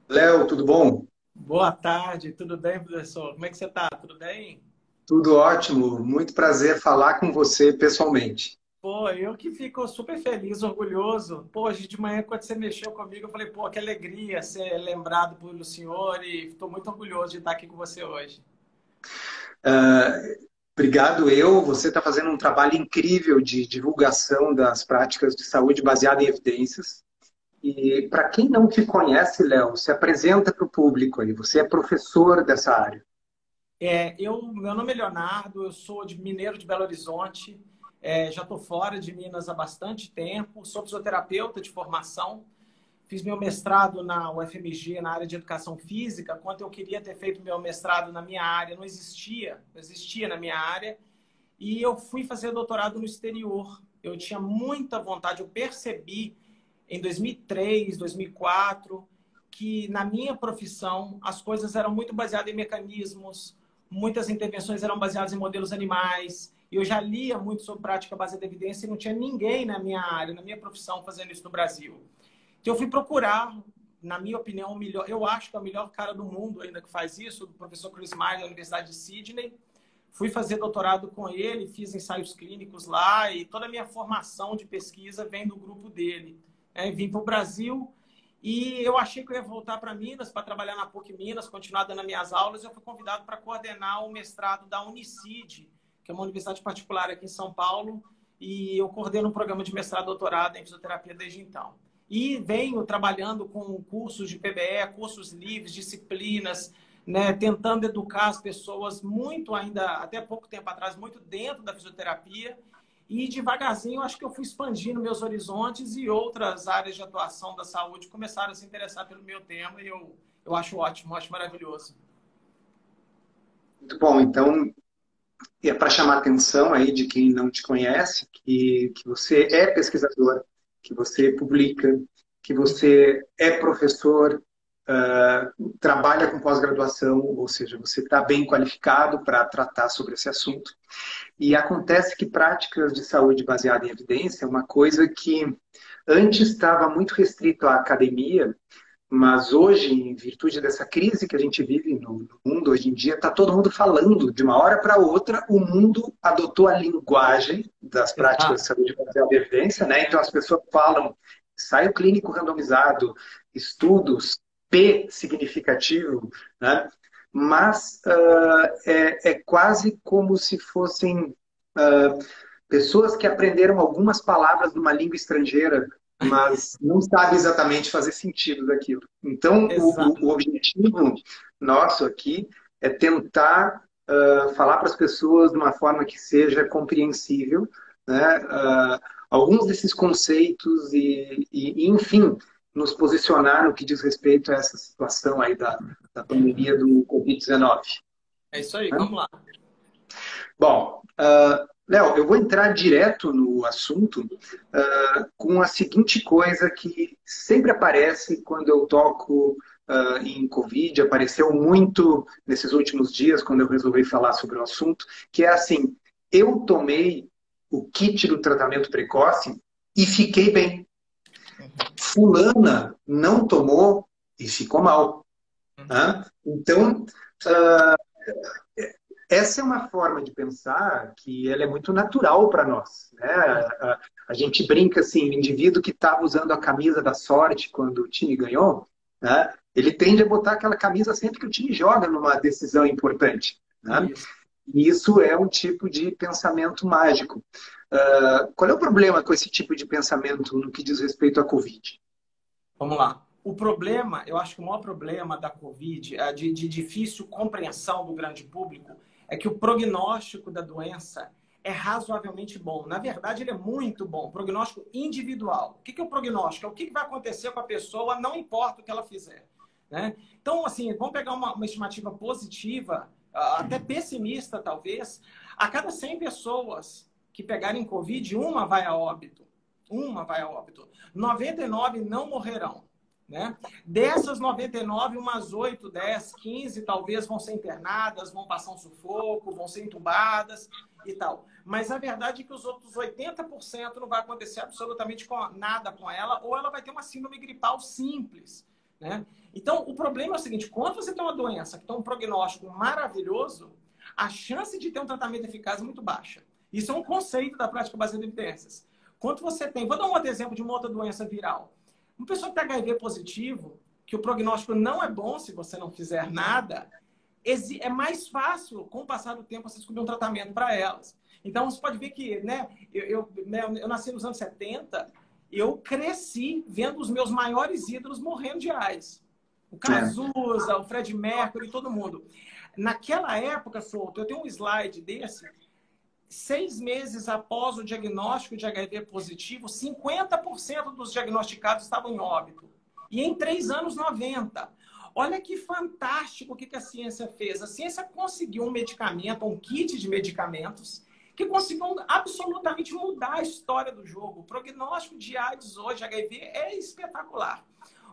Léo, tudo bom? Boa tarde, tudo bem, professor? Como é que você está? Tudo bem? Tudo ótimo. Muito prazer falar com você pessoalmente. Pô, eu que fico super feliz, orgulhoso. Pô, hoje de manhã, quando você mexeu comigo, eu falei, pô, que alegria ser lembrado pelo senhor e estou muito orgulhoso de estar aqui com você hoje. Ah, Obrigado, Você está fazendo um trabalho incrível de divulgação das práticas de saúde baseada em evidências. E para quem não te conhece, Léo, se apresenta para o público aí. Você é professor dessa área. Meu nome é Leonardo, eu sou de Mineiro de Belo Horizonte, já estou fora de Minas há bastante tempo, sou fisioterapeuta de formação. Fiz meu mestrado na UFMG, na área de educação física, quando eu queria ter feito meu mestrado na minha área, não existia na minha área, e eu fui fazer doutorado no exterior. Eu tinha muita vontade, eu percebi em 2003, 2004, que na minha profissão as coisas eram muito baseadas em mecanismos, muitas intervenções eram baseadas em modelos animais. Eu já lia muito sobre prática baseada em evidência e não tinha ninguém na minha área, na minha profissão, fazendo isso no Brasil. Então, eu fui procurar, na minha opinião, o melhor, eu acho que é o melhor cara do mundo ainda que faz isso, o professor Chris Meyer, da Universidade de Sydney. Fui fazer doutorado com ele, fiz ensaios clínicos lá e toda a minha formação de pesquisa vem do grupo dele. Vim para o Brasil e eu achei que eu ia voltar para Minas, para trabalhar na PUC Minas, continuar dando as minhas aulas. Eu fui convidado para coordenar o mestrado da Unicid, que é uma universidade particular aqui em São Paulo, e eu coordeno um programa de mestrado e doutorado em fisioterapia desde então. E venho trabalhando com cursos de PBE, cursos livres, disciplinas, né, tentando educar as pessoas muito ainda, até pouco tempo atrás, muito dentro da fisioterapia. E devagarzinho, eu acho que eu fui expandindo meus horizontes e outras áreas de atuação da saúde começaram a se interessar pelo meu tema e eu acho ótimo, acho maravilhoso. Muito bom. Então, é para chamar a atenção aí de quem não te conhece, que você é pesquisador, que você publica, que você é professor, trabalha com pós-graduação, ou seja, você está bem qualificado para tratar sobre esse assunto. E acontece que práticas de saúde baseada em evidência é uma coisa que antes estava muito restrito à academia, mas hoje, em virtude dessa crise que a gente vive no mundo hoje em dia, está todo mundo falando. De uma hora para outra, o mundo adotou a linguagem das práticas de Exato. saúde baseada em evidência, né? Então as pessoas falam ensaio clínico randomizado, estudos, P significativo, né? Mas é quase como se fossem pessoas que aprenderam algumas palavras de uma língua estrangeira, mas não sabe exatamente fazer sentido daquilo. Então, o Exato. objetivo nosso aqui é tentar falar para as pessoas de uma forma que seja compreensível, né, alguns desses conceitos enfim, nos posicionar no que diz respeito a essa situação aí da pandemia do Covid-19. É isso aí, Né? vamos lá. Bom, Léo, eu vou entrar direto no assunto com a seguinte coisa que sempre aparece quando eu toco em Covid, apareceu muito nesses últimos dias, quando eu resolvi falar sobre o assunto, que é assim, eu tomei o kit do tratamento precoce e fiquei bem. Fulana não tomou e ficou mal. Né? Então, essa é uma forma de pensar que ela é muito natural para nós. Né? A gente brinca assim, o indivíduo que estava usando a camisa da sorte quando o time ganhou, né? Ele tende a botar aquela camisa sempre que o time joga numa decisão importante. Né? Isso. E isso é um tipo de pensamento mágico. Qual é o problema com esse tipo de pensamento no que diz respeito à Covid? Vamos lá. O problema, eu acho que o maior problema da Covid, de difícil compreensão do grande público, é que o prognóstico da doença é razoavelmente bom. Na verdade, ele é muito bom. Prognóstico individual. O que é o prognóstico? É o que vai acontecer com a pessoa, não importa o que ela fizer. Né? Então, assim, vamos pegar uma estimativa positiva, até pessimista, talvez. A cada 100 pessoas que pegarem Covid, uma vai a óbito. Uma vai a óbito. 99 não morrerão. Né? Dessas 99, umas 8, 10, 15 talvez vão ser internadas, vão passar um sufoco, vão ser entubadas e tal. Mas a verdade é que os outros 80% não vai acontecer absolutamente nada com ela, ou ela vai ter uma síndrome gripal simples. né? Então, o problema é o seguinte, quando você tem uma doença que tem um prognóstico maravilhoso, a chance de ter um tratamento eficaz é muito baixa. Isso é um conceito da prática baseada em evidências. Quando você tem... Vou dar um outro exemplo de uma outra doença viral. Uma pessoa que tem HIV positivo, que o prognóstico não é bom se você não fizer nada, é mais fácil, com o passar do tempo, você descobrir um tratamento para elas. Então, você pode ver que, né, eu nasci nos anos 70, eu cresci vendo os meus maiores ídolos morrendo de AIDS. O Cazuza, o Fred Mercury, todo mundo. Naquela época, Souto, eu tenho um slide desse, 6 meses após o diagnóstico de HIV positivo, 50% dos diagnosticados estavam em óbito. E em 3 anos, 90%. Olha que fantástico o que a ciência fez. A ciência conseguiu um medicamento, um kit de medicamentos, que conseguiu absolutamente mudar a história do jogo. O prognóstico de AIDS hoje, HIV, é espetacular.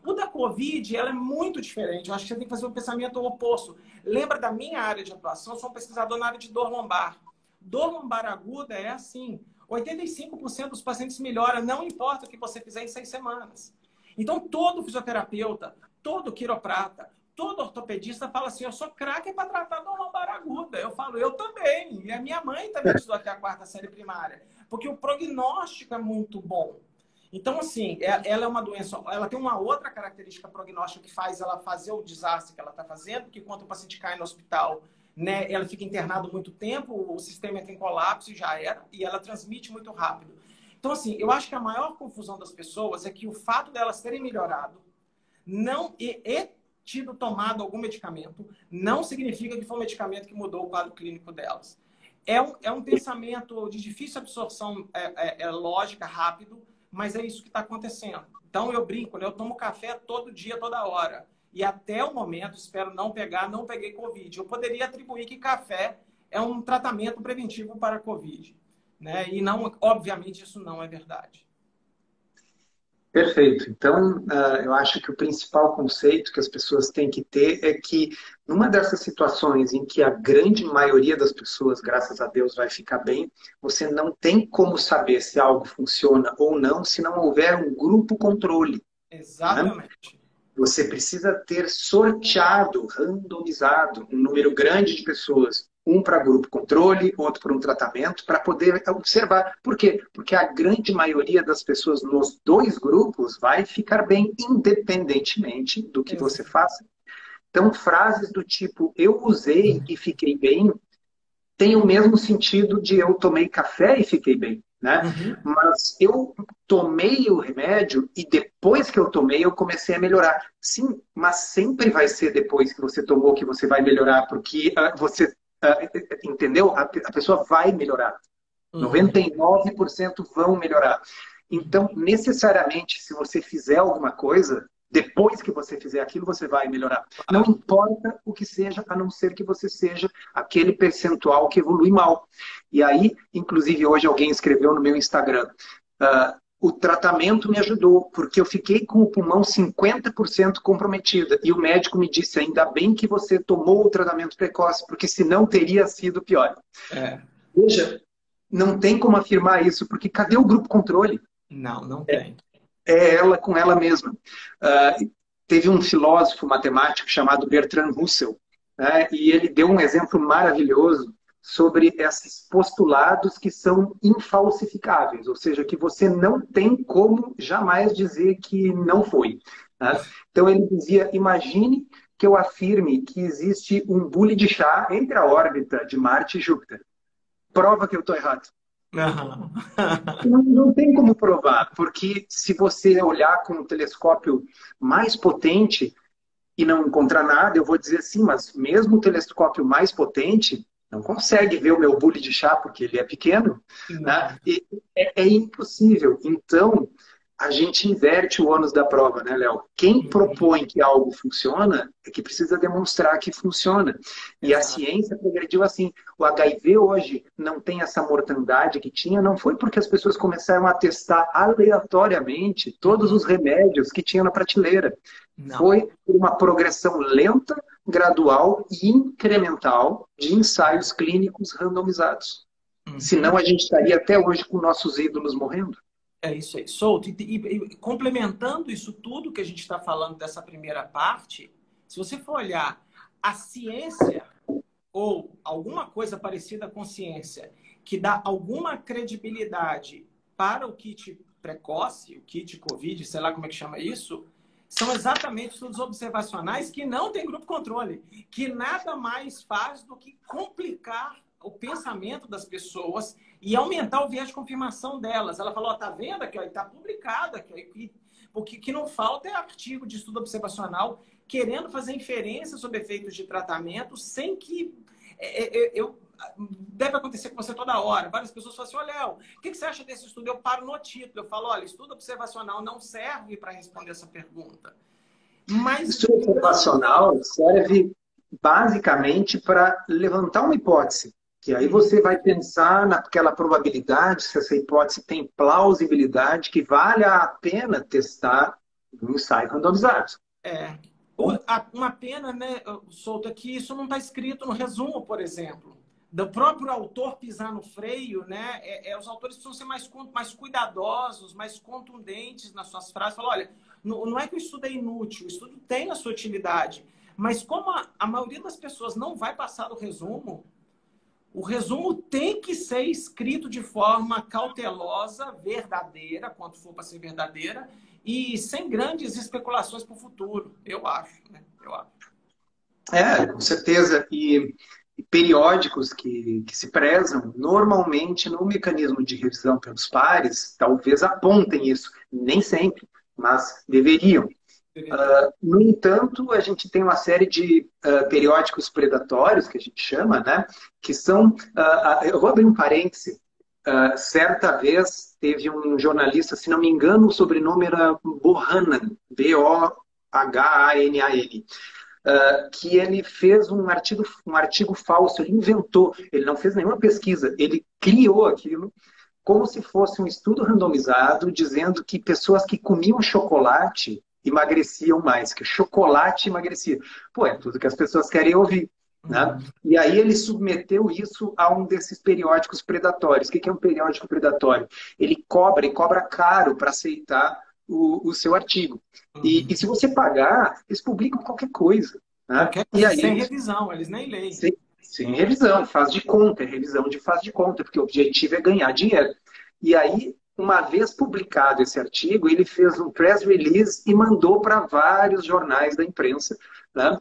O da Covid, ela é muito diferente. Eu acho que você tem que fazer um pensamento oposto. Lembra da minha área de atuação? Eu sou um pesquisador na área de dor lombar. Dor lombar aguda é assim. 85% dos pacientes melhoram, não importa o que você fizer em 6 semanas. Então, todo fisioterapeuta, todo quiroprata, todo ortopedista fala assim, eu sou craque para tratar dor lombar aguda. Eu falo, eu também. E a minha mãe também estudou até a 4ª série primária. Porque o prognóstico é muito bom. Então, assim, ela é uma doença, ela tem uma outra característica prognóstica que faz ela fazer o desastre que ela está fazendo, que quando o paciente cai no hospital, né, ela fica internada muito tempo, o sistema entra em colapso e já era, e ela transmite muito rápido. Então, assim, eu acho que a maior confusão das pessoas é que o fato delas terem melhorado e tido tomado algum medicamento, não significa que foi um medicamento que mudou o quadro clínico delas. É um pensamento de difícil absorção lógica, rápido, mas é isso que está acontecendo. Então, eu brinco, né? Eu tomo café todo dia, toda hora. E até o momento, espero não peguei Covid. Eu poderia atribuir que café é um tratamento preventivo para a Covid, né? E, não, obviamente, isso não é verdade. Perfeito. Então, eu acho que o principal conceito que as pessoas têm que ter é que, numa dessas situações em que a grande maioria das pessoas, graças a Deus, vai ficar bem, você não tem como saber se algo funciona ou não se não houver um grupo controle. Exatamente. Né? Você precisa ter sorteado, randomizado, um número grande de pessoas, um para grupo controle, outro para um tratamento, para poder observar. Por quê? Porque a grande maioria das pessoas nos 2 grupos vai ficar bem, independentemente do que você faça. Então, frases do tipo, eu usei e fiquei bem, tem o mesmo sentido de eu tomei café e fiquei bem. Né? Mas eu tomei o remédio e depois que eu tomei eu comecei a melhorar. Sim, mas sempre vai ser depois que você tomou que você vai melhorar, porque você entendeu? A pessoa vai melhorar. 99% vão melhorar. Então, necessariamente, se você fizer alguma coisa, depois que você fizer aquilo, você vai melhorar. Não importa o que seja, a não ser que você seja aquele percentual que evolui mal. E aí, inclusive, hoje alguém escreveu no meu Instagram, o tratamento me ajudou, porque eu fiquei com o pulmão 50% comprometida. E o médico me disse, ainda bem que você tomou o tratamento precoce, porque senão teria sido pior. Veja, não tem como afirmar isso, porque cadê o grupo controle? Não tem. É ela com ela mesma. Teve um filósofo matemático chamado Bertrand Russell, né, e ele deu um exemplo maravilhoso sobre esses postulados que são infalsificáveis, ou seja, que você não tem como jamais dizer que não foi. Né? Então ele dizia, imagine que eu afirme que existe um bule de chá entre a órbita de Marte e Júpiter. Prova que eu estou errado. Não tem como provar, porque se você olhar com um telescópio mais potente e não encontrar nada, eu vou dizer assim, mas mesmo o telescópio mais potente não consegue ver o meu bule de chá porque ele é pequeno. Né? E é impossível. Então, a gente inverte o ônus da prova, né, Léo? Quem propõe que algo funciona é que precisa demonstrar que funciona. E a ciência progrediu assim. O HIV hoje não tem essa mortandade que tinha, não foi porque as pessoas começaram a testar aleatoriamente todos os remédios que tinha na prateleira. Não. Foi por uma progressão lenta, gradual e incremental de ensaios clínicos randomizados. Senão a gente estaria até hoje com nossos ídolos morrendo. É isso aí, Souto. E complementando isso tudo que a gente está falando dessa primeira parte, se você for olhar a ciência ou alguma coisa parecida com ciência que dá alguma credibilidade para o kit precoce, o kit COVID, sei lá como é que chama isso, são exatamente estudos observacionais que não tem grupo controle, que nada mais faz do que complicar o pensamento das pessoas e aumentar o viés de confirmação delas. Ela falou, tá vendo aqui, está publicado aqui. O que não falta é artigo de estudo observacional querendo fazer inferências sobre efeitos de tratamento sem que... deve acontecer com você toda hora. Várias pessoas falam assim, Léo, o que você acha desse estudo? Eu paro no título. Eu falo, olha, estudo observacional não serve para responder essa pergunta. Mas estudo observacional serve basicamente para levantar uma hipótese. Que aí você vai pensar naquela probabilidade, se essa hipótese tem plausibilidade, que vale a pena testar no ensaio randomizado. Uma pena, né, Souto, é que isso não está escrito no resumo, por exemplo. Do próprio autor pisar no freio, né? Os autores precisam ser mais cuidadosos, mais contundentes nas suas frases. Falar, olha, não é que o estudo é inútil, o estudo tem a sua utilidade, mas como a maioria das pessoas não vai passar do resumo, o resumo tem que ser escrito de forma cautelosa, verdadeira, quanto for para ser verdadeira, e sem grandes especulações para o futuro, eu acho, né? Eu acho. Com certeza. E periódicos que se prezam, normalmente no mecanismo de revisão pelos pares, talvez apontem isso. Nem sempre, mas deveriam. No entanto, a gente tem uma série de periódicos predatórios, que a gente chama, né? Que são... eu vou abrir um parêntese. Certa vez teve um jornalista, se não me engano, o sobrenome era Bohannan, Bohannan, que ele fez um artigo falso, ele inventou, ele não fez nenhuma pesquisa, ele criou aquilo como se fosse um estudo randomizado dizendo que pessoas que comiam chocolate emagreciam mais, que chocolate emagrecia. Pô, é tudo que as pessoas querem ouvir. Né? E aí ele submeteu isso a um desses periódicos predatórios. O que é um periódico predatório? Ele cobra caro para aceitar o seu artigo. E se você pagar, eles publicam qualquer coisa. Né? E aí, sem revisão, eles nem leem. Sem revisão, faz de conta, é revisão de faz de conta, porque o objetivo é ganhar dinheiro. E aí, uma vez publicado esse artigo, ele fez um press release e mandou para vários jornais da imprensa, né?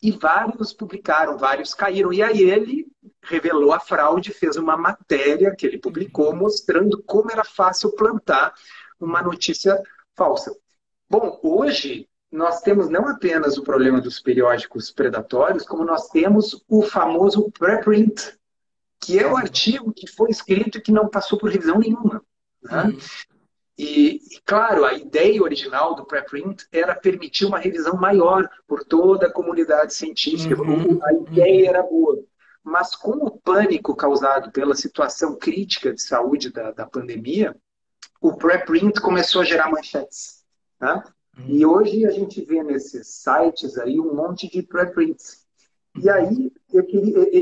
E vários publicaram, vários caíram. E aí ele revelou a fraude, fez uma matéria que ele publicou mostrando como era fácil plantar uma notícia falsa. Bom, hoje nós temos não apenas o problema dos periódicos predatórios, como nós temos o famoso preprint, que é o artigo que foi escrito e que não passou por revisão nenhuma. Né? E, claro, a ideia original do preprint era permitir uma revisão maior por toda a comunidade científica. A ideia era boa. Mas com o pânico causado pela situação crítica de saúde da pandemia, o preprint começou a gerar manchetes. Né? E hoje a gente vê nesses sites aí um monte de preprints. E aí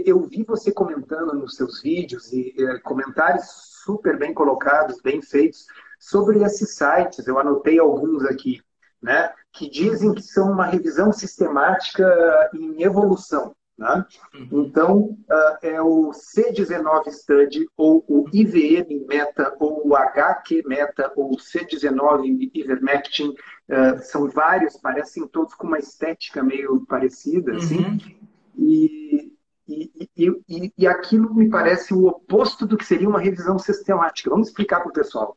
eu vi você comentando nos seus vídeos e comentários super bem colocados, bem feitos, sobre esses sites. Eu anotei alguns aqui, né? Que dizem que são uma revisão sistemática em evolução. Né? Então, é o C19 Study, ou o IVM Meta, ou o HQ Meta, ou o C19 Ivermectin. São vários, parecem todos com uma estética meio parecida. Assim. E aquilo me parece o oposto do que seria uma revisão sistemática. Vamos explicar para o pessoal.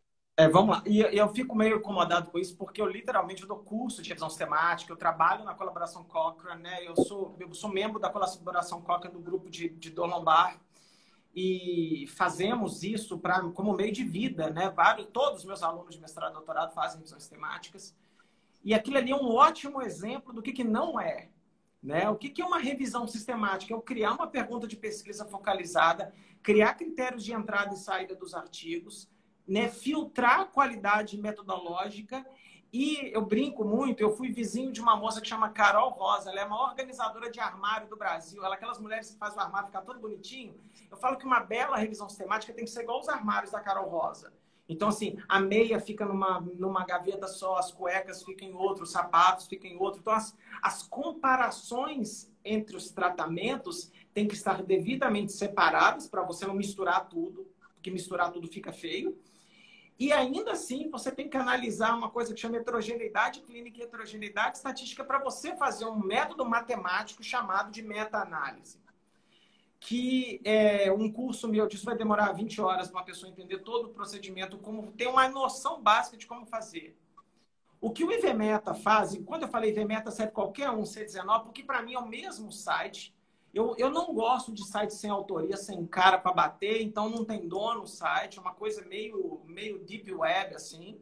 Vamos lá. E eu fico meio incomodado com isso, porque eu literalmente dou curso de revisão sistemática, eu trabalho na colaboração Cochrane, né? Eu sou membro da colaboração Cochrane do grupo de dor lombar, e fazemos isso como meio de vida, né? Todos os meus alunos de mestrado e doutorado fazem revisões sistemáticas, e aquilo ali é um ótimo exemplo do que não é. Né? O que é uma revisão sistemática? É eu criar uma pergunta de pesquisa focalizada, criar critérios de entrada e saída dos artigos, né? Filtrar a qualidade metodológica. E eu brinco muito, eu fui vizinho de uma moça que chama Carol Rosa, ela é a maior organizadora de armário do Brasil, ela é aquelas mulheres que fazem o armário ficar todo bonitinho. Eu falo que uma bela revisão sistemática tem que ser igual os armários da Carol Rosa. Então, assim, a meia fica numa gaveta só, as cuecas ficam em outro, os sapatos ficam em outro. Então, as comparações entre os tratamentos têm que estar devidamente separadas para você não misturar tudo, porque misturar tudo fica feio. E ainda assim, você tem que analisar uma coisa que chama heterogeneidade clínica e heterogeneidade estatística para você fazer um método matemático chamado de meta-análise. Que um curso meu disso vai demorar 20 horas para uma pessoa entender todo o procedimento, como ter uma noção básica de como fazer. O que o IVMeta faz, e quando eu falei IVMeta serve qualquer um, C19, porque para mim é o mesmo site. Eu não gosto de site sem autoria, sem cara para bater, então não tem dono o site, é uma coisa meio deep web, assim.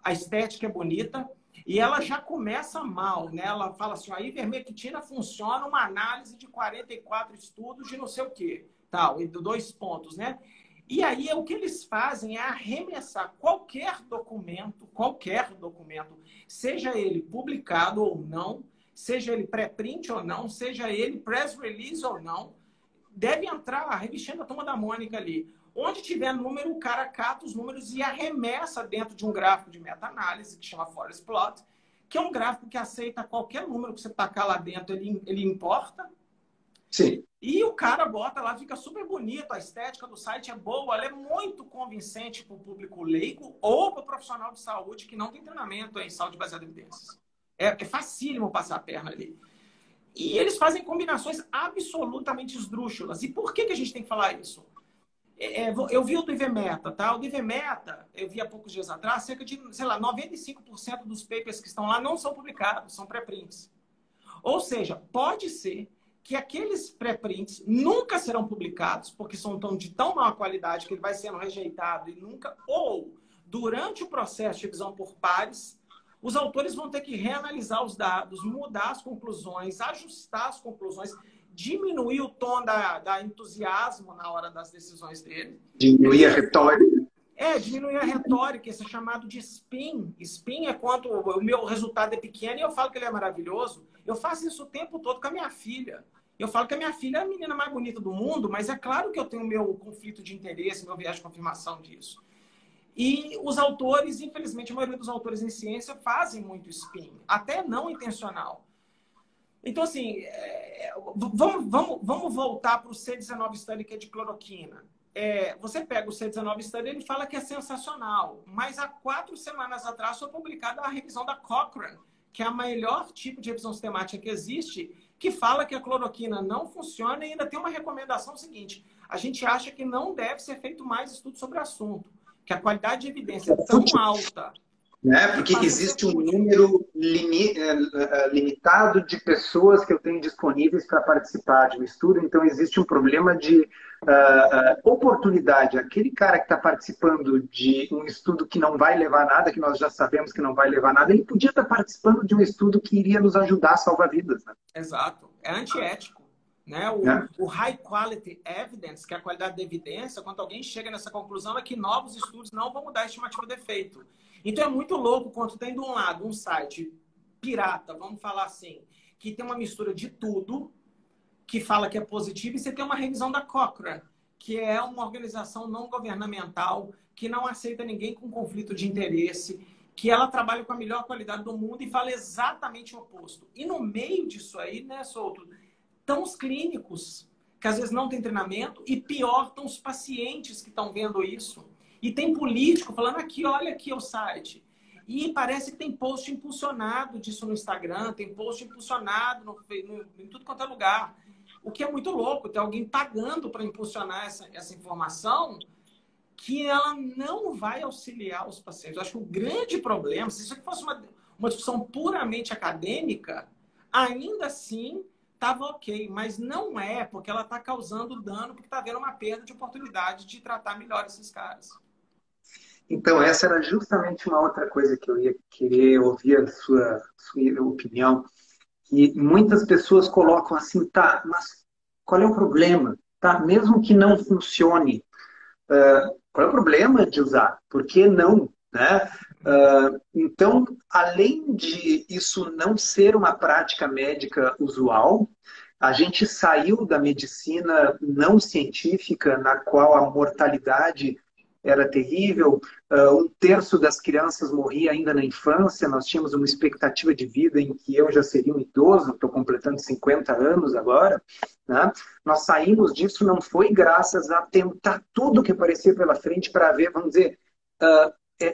A estética é bonita. E ela já começa mal, né? Ela fala assim, a ivermectina funciona uma análise de 44 estudos de não sei o quê, tal, e 2 pontos, né? E aí o que eles fazem é arremessar qualquer documento, seja ele publicado ou não, seja ele pré-print ou não, seja ele press release ou não, deve entrar a revistinha da Turma da Mônica ali. Onde tiver número, o cara cata os números e arremessa dentro de um gráfico de meta-análise, que chama Forest Plot, que é um gráfico que aceita qualquer número que você tacar lá dentro, ele importa. Sim. E o cara bota lá, fica super bonito, a estética do site é boa, ela é muito convincente para o público leigo ou para o profissional de saúde que não tem treinamento em saúde baseada em evidências. É facílimo passar a perna ali. E eles fazem combinações absolutamente esdrúxulas. E por que a gente tem que falar isso? Eu vi o do IVMeta, tá? O do IVMeta, eu vi há poucos dias atrás, cerca de, sei lá, 95% dos papers que estão lá não são publicados, são pré-prints. Ou seja, pode ser que aqueles pré-prints nunca serão publicados, porque são de tão má qualidade que ele vai sendo rejeitado e nunca, ou durante o processo de revisão por pares, os autores vão ter que reanalisar os dados, mudar as conclusões, ajustar as conclusões, diminuir o tom da entusiasmo na hora das decisões dele. Diminuir a retórica. Diminuir a retórica, isso é chamado de spin. Spin é quando o meu resultado é pequeno e eu falo que ele é maravilhoso. Eu faço isso o tempo todo com a minha filha. Eu falo que a minha filha é a menina mais bonita do mundo, mas é claro que eu tenho meu conflito de interesse, meu viés de confirmação disso. E os autores, infelizmente, a maioria dos autores em ciência fazem muito spin, até não intencional. Então, assim, vamos voltar para o C19 Study, que é de cloroquina. Você pega o C19 Study, ele fala que é sensacional, mas há 4 semanas atrás foi publicada a revisão da Cochrane, que é a melhor tipo de revisão sistemática que existe, que fala que a cloroquina não funciona e ainda tem uma recomendação seguinte: a gente acha que não deve ser feito mais estudo sobre o assunto, que a qualidade de evidência é tão alta. Né? Porque existe um número limitado de pessoas que eu tenho disponíveis para participar de um estudo, então existe um problema de oportunidade. Aquele cara que está participando de um estudo que não vai levar a nada, que nós já sabemos que não vai levar a nada, ele podia estar participando de um estudo que iria nos ajudar a salvar vidas. Né? Exato. É antiético. Né? O high quality evidence, que é a qualidade da evidência, quando alguém chega nessa conclusão, é que novos estudos não vão mudar a estimativa de efeito. Então é muito louco quando tem de um lado um site pirata, vamos falar assim, que tem uma mistura de tudo, que fala que é positivo, e você tem uma revisão da Cochrane, que é uma organização não governamental, que não aceita ninguém com conflito de interesse, que ela trabalha com a melhor qualidade do mundo e fala exatamente o oposto. E no meio disso aí, né, Souto, estão os clínicos, que às vezes não têm treinamento, e pior, estão os pacientes que estão vendo isso. E tem político falando aqui, olha aqui o site. E parece que tem post impulsionado disso no Instagram, tem post impulsionado em tudo quanto é lugar. O que é muito louco, tem alguém pagando para impulsionar essa informação que ela não vai auxiliar os pacientes. Eu acho que o grande problema, se isso aqui fosse uma discussão puramente acadêmica, ainda assim estava ok, mas não é, porque ela está causando dano, porque está havendo uma perda de oportunidade de tratar melhor esses caras. Então, essa era justamente uma outra coisa que eu ia querer ouvir a sua opinião. E muitas pessoas colocam assim, tá, mas qual é o problema? Tá, mesmo que não funcione, qual é o problema de usar? Por que não? Né? Então, além de isso não ser uma prática médica usual, a gente saiu da medicina não científica, na qual a mortalidade era terrível, um terço das crianças morria ainda na infância, nós tínhamos uma expectativa de vida em que eu já seria um idoso, estou completando 50 anos agora, né? Nós saímos disso, não foi graças a tentar tudo que aparecia pela frente para ver, vamos dizer,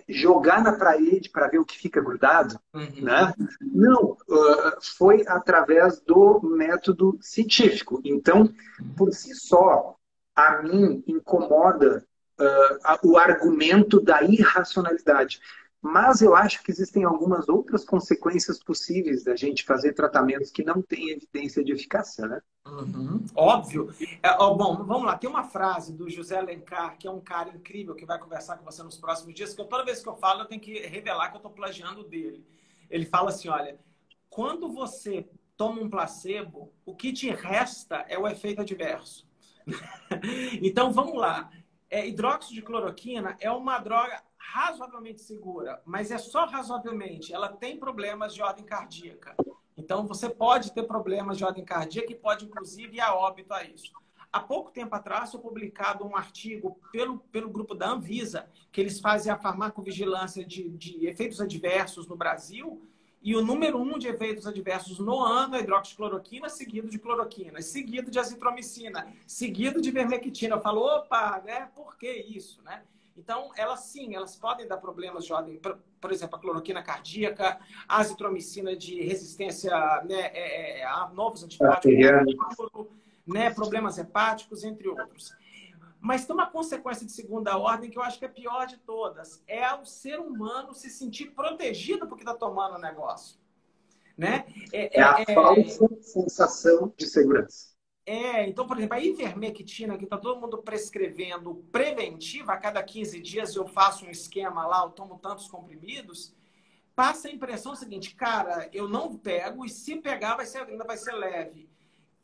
jogar na parede para ver o que fica grudado, né? Não, foi através do método científico. Então, por si só, a mim incomoda o argumento da irracionalidade. Mas eu acho que existem algumas outras consequências possíveis da gente fazer tratamentos que não têm evidência de eficácia, né? Óbvio. Bom, vamos lá. Tem uma frase do José Alencar, que é um cara incrível, que vai conversar com você nos próximos dias, que toda vez que eu falo, eu tenho que revelar que eu estou plagiando dele. Ele fala assim, olha, quando você toma um placebo, o que te resta é o efeito adverso. Então, vamos lá. Hidróxido de cloroquina é uma droga razoavelmente segura, mas é só razoavelmente. Ela tem problemas de ordem cardíaca. Então, você pode ter problemas de ordem cardíaca e pode, inclusive, ir a óbito a isso. Há pouco tempo atrás, foi publicado um artigo pelo grupo da Anvisa, que eles fazem a farmacovigilância de efeitos adversos no Brasil, e o número 1 de efeitos adversos no ano é hidroxicloroquina, seguido de cloroquina, seguido de azitromicina, seguido de vermectina. Eu falo, opa, né? Por que isso, né? Então, elas podem dar problemas de ordem, por exemplo, a cloroquina cardíaca, a azitromicina de resistência, né, a novos antibióticos, né, problemas hepáticos, entre outros. Mas tem uma consequência de segunda ordem que eu acho que é a pior de todas. É o ser humano se sentir protegido porque está tomando o negócio. Né? A falsa sensação de segurança. Então, por exemplo, a ivermectina, que está todo mundo prescrevendo preventiva, a cada 15 dias eu faço um esquema lá, eu tomo tantos comprimidos, passa a impressão seguinte, cara, eu não pego e se pegar ainda vai ser leve.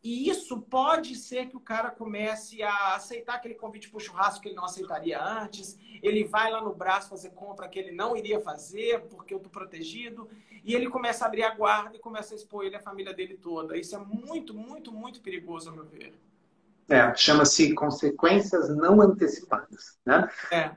E isso pode ser que o cara comece a aceitar aquele convite para o churrasco que ele não aceitaria antes. Ele vai lá no braço fazer compra que ele não iria fazer porque eu estou protegido. E ele começa a abrir a guarda e começa a expor ele e a família dele toda. Isso é muito, muito, muito perigoso, ao meu ver. Chama-se consequências não antecipadas. Né?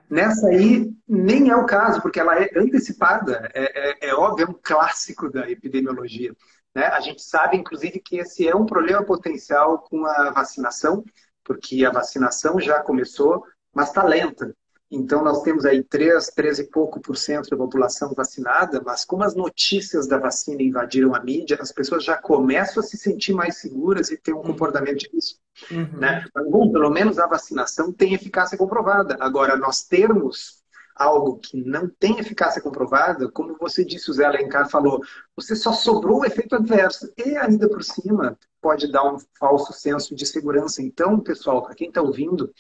Nessa aí, nem é o caso, porque ela é antecipada. É óbvio, é um clássico da epidemiologia. Né? A gente sabe, inclusive, que esse é um problema potencial com a vacinação, porque a vacinação já começou, mas está lenta. Então, nós temos aí 13 e pouco por cento da população vacinada, mas como as notícias da vacina invadiram a mídia, as pessoas já começam a se sentir mais seguras e ter um comportamento de risco. Né? Mas, bom, pelo menos a vacinação tem eficácia comprovada. Agora, nós termos algo que não tem eficácia comprovada, como você disse, o Zé Alencar falou, você só sobrou o efeito adverso. E ainda por cima, pode dar um falso senso de segurança. Então, pessoal, para quem está ouvindo,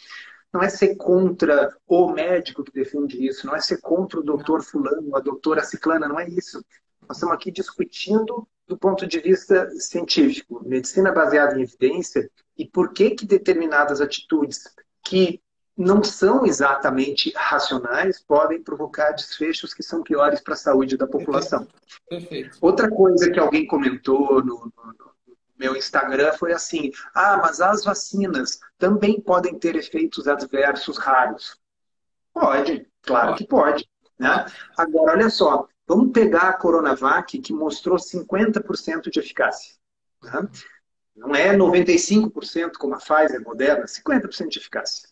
não é ser contra o médico que defende isso, não é ser contra o doutor fulano, a doutora ciclana, não é isso. Nós estamos aqui discutindo do ponto de vista científico, medicina baseada em evidência, e por que determinadas atitudes que não são exatamente racionais podem provocar desfechos que são piores para a saúde da população. Perfeito. Outra coisa que alguém comentou no meu Instagram foi assim, mas as vacinas também podem ter efeitos adversos raros. Pode, claro que pode. Né? Agora, olha só, vamos pegar a Coronavac, que mostrou 50% de eficácia. Né? Não é 95% como a Pfizer, Moderna, 50% de eficácia.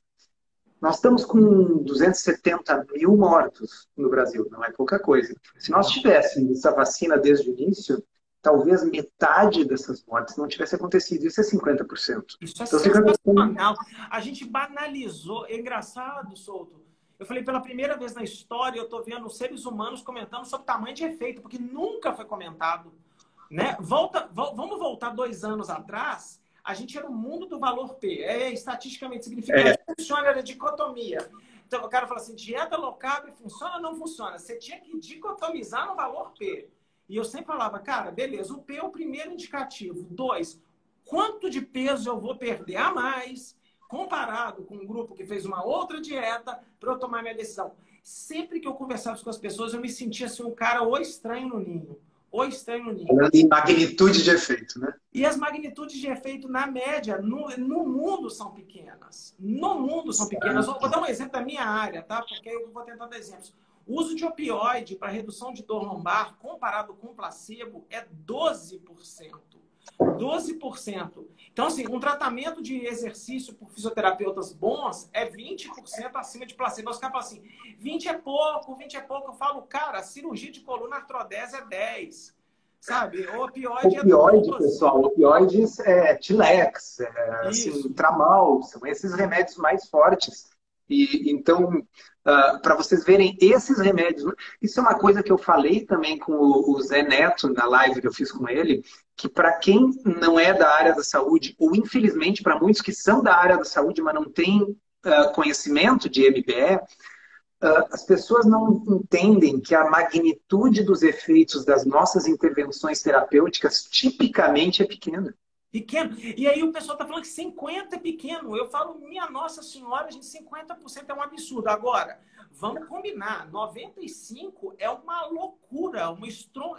Nós estamos com 270 mil mortos no Brasil, não é pouca coisa. Se nós tivéssemos essa vacina desde o início, talvez metade dessas mortes não tivesse acontecido. Isso é 50%. Isso é sensacional. A gente banalizou. É engraçado, Souto. Eu falei, pela primeira vez na história, eu estou vendo seres humanos comentando sobre o tamanho de efeito, porque nunca foi comentado. Né? Vamos voltar 2 anos atrás, a gente era o mundo do valor P. Estatisticamente significante. Funciona, era dicotomia. Então, o cara fala assim, dieta low carb funciona ou não funciona? Você tinha que dicotomizar no valor P. E eu sempre falava, cara, beleza, o P é o primeiro indicativo. 2, quanto de peso eu vou perder a mais comparado com um grupo que fez uma outra dieta para eu tomar minha decisão? Sempre que eu conversava com as pessoas, eu me sentia assim, um cara ou estranho no ninho, o Estranho Ninho. Falando em magnitude de efeito, né? E as magnitudes de efeito, na média, no mundo são pequenas. No mundo são pequenas. Vou dar um exemplo da minha área, tá? Porque eu vou tentar dar exemplos. O uso de opioide para redução de dor lombar, comparado com placebo, é 12%. 12%. Então, assim, um tratamento de exercício por fisioterapeutas bons é 20% acima de placebo. Os caras falam assim, 20 é pouco, 20 é pouco. Eu falo, cara, a cirurgia de coluna artrodese é 10. Sabe? O opioide é 12. Pessoal, opioides é Tilex, Isso. assim, Tramal, são esses remédios mais fortes. E então, para vocês verem esses remédios, isso é uma coisa que eu falei também com o Zé Neto na live que eu fiz com ele, que para quem não é da área da saúde, ou infelizmente para muitos que são da área da saúde, mas não têm conhecimento de MBE, as pessoas não entendem que a magnitude dos efeitos das nossas intervenções terapêuticas tipicamente é pequena. Pequeno. E aí o pessoal está falando que 50 é pequeno. Eu falo, minha Nossa Senhora, gente, 50% é um absurdo. Agora, vamos combinar, 95 é uma loucura,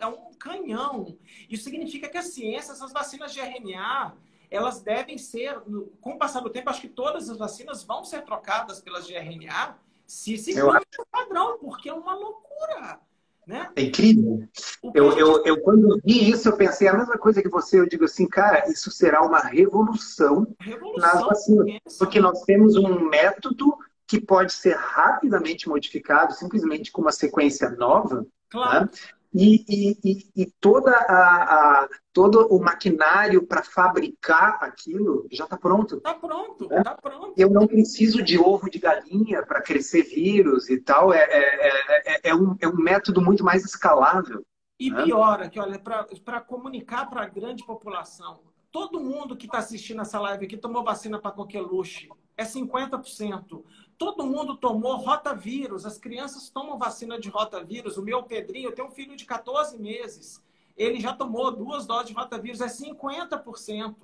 é um canhão. Isso significa que a ciência, essas vacinas de RNA, elas devem ser, com o passar do tempo, acho que todas as vacinas vão ser trocadas pelas de RNA, se seguir o padrão, porque é uma loucura. Né? É incrível. Eu, quando vi isso, eu pensei a mesma coisa que você. Eu digo assim, cara, isso será uma revolução nas vacinas. Porque nós temos um método que pode ser rapidamente modificado, simplesmente com uma sequência nova. Claro. Né? E todo o maquinário para fabricar aquilo já está pronto. Está pronto, né? Tá pronto. Eu não preciso de ovo de galinha para crescer vírus e tal. É um método muito mais escalável. E piora, que olha, para comunicar para a grande população, todo mundo que está assistindo essa live aqui tomou vacina para coqueluche. É 50%. Todo mundo tomou rotavírus. As crianças tomam vacina de rotavírus. O meu Pedrinho, eu tenho um filho de 14 meses. Ele já tomou 2 doses de rotavírus. É 50%.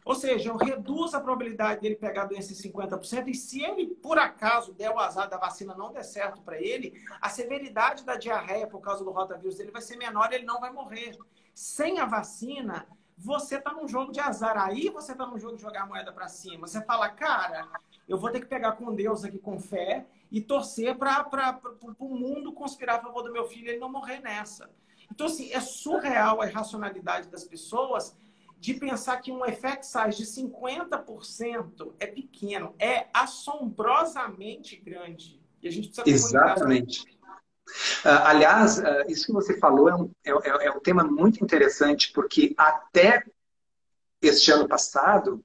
Ou seja, eu reduzo a probabilidade dele pegar a doença em 50%. E se ele, por acaso, der o azar da vacina não der certo para ele, a severidade da diarreia por causa do rotavírus dele vai ser menor e ele não vai morrer. Sem a vacina, você está num jogo de azar. Aí você está num jogo de jogar a moeda para cima. Você fala, cara, eu vou ter que pegar com Deus aqui, com fé, e torcer para o mundo conspirar a favor do meu filho e ele não morrer nessa. Então, assim, é surreal a irracionalidade das pessoas de pensar que um effect size de 50% é pequeno. É assombrosamente grande. E a gente precisa comunicar. Exatamente. Aliás, isso que você falou é um tema muito interessante, porque até este ano passado,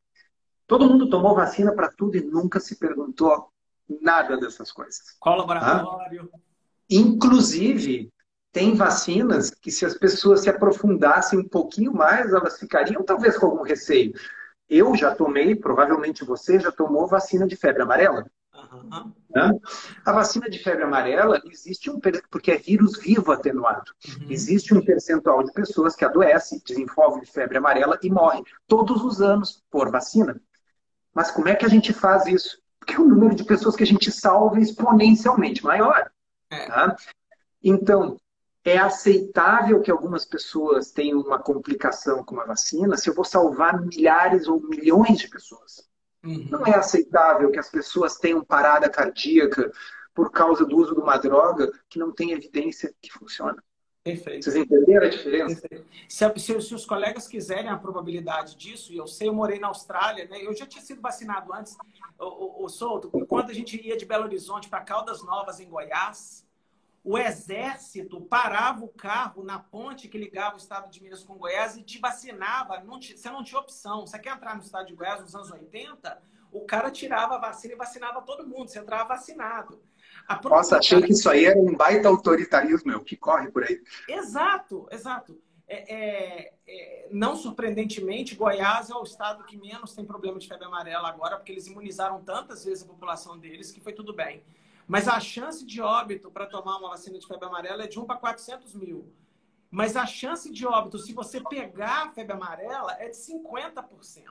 todo mundo tomou vacina para tudo e nunca se perguntou nada dessas coisas. Qual laboratório? Inclusive, tem vacinas que, se as pessoas se aprofundassem um pouquinho mais, elas ficariam talvez com algum receio. Eu já tomei, provavelmente você já tomou vacina de febre amarela. Uhum. Né? A vacina de febre amarela existe porque é vírus vivo atenuado. Uhum. Existe um percentual de pessoas que adoecem, desenvolvem febre amarela e morrem todos os anos por vacina. Mas como é que a gente faz isso? Porque o número de pessoas que a gente salva é exponencialmente maior. Tá? Então, é aceitável que algumas pessoas tenham uma complicação com a vacina se eu vou salvar milhares ou milhões de pessoas. Uhum. Não é aceitável que as pessoas tenham parada cardíaca por causa do uso de uma droga que não tem evidência que funciona. Perfeito. Vocês entenderam a diferença? Se os colegas quiserem a probabilidade disso, e eu sei, eu morei na Austrália, né? Eu já tinha sido vacinado antes, o Souto, quando a gente ia de Belo Horizonte para Caldas Novas, em Goiás, o exército parava o carro na ponte que ligava o estado de Minas com Goiás e te vacinava. Você não tinha opção. Você quer entrar no estado de Goiás nos anos 80? O cara tirava a vacina e vacinava todo mundo. Você entrava vacinado. Nossa, achei que isso aí era um baita autoritarismo, meu, que corre por aí. Exato, exato. Não surpreendentemente, Goiás é o estado que menos tem problema de febre amarela agora, porque eles imunizaram tantas vezes a população deles que foi tudo bem. Mas a chance de óbito para tomar uma vacina de febre amarela é de 1 para 400 mil. Mas a chance de óbito, se você pegar a febre amarela, é de 50%.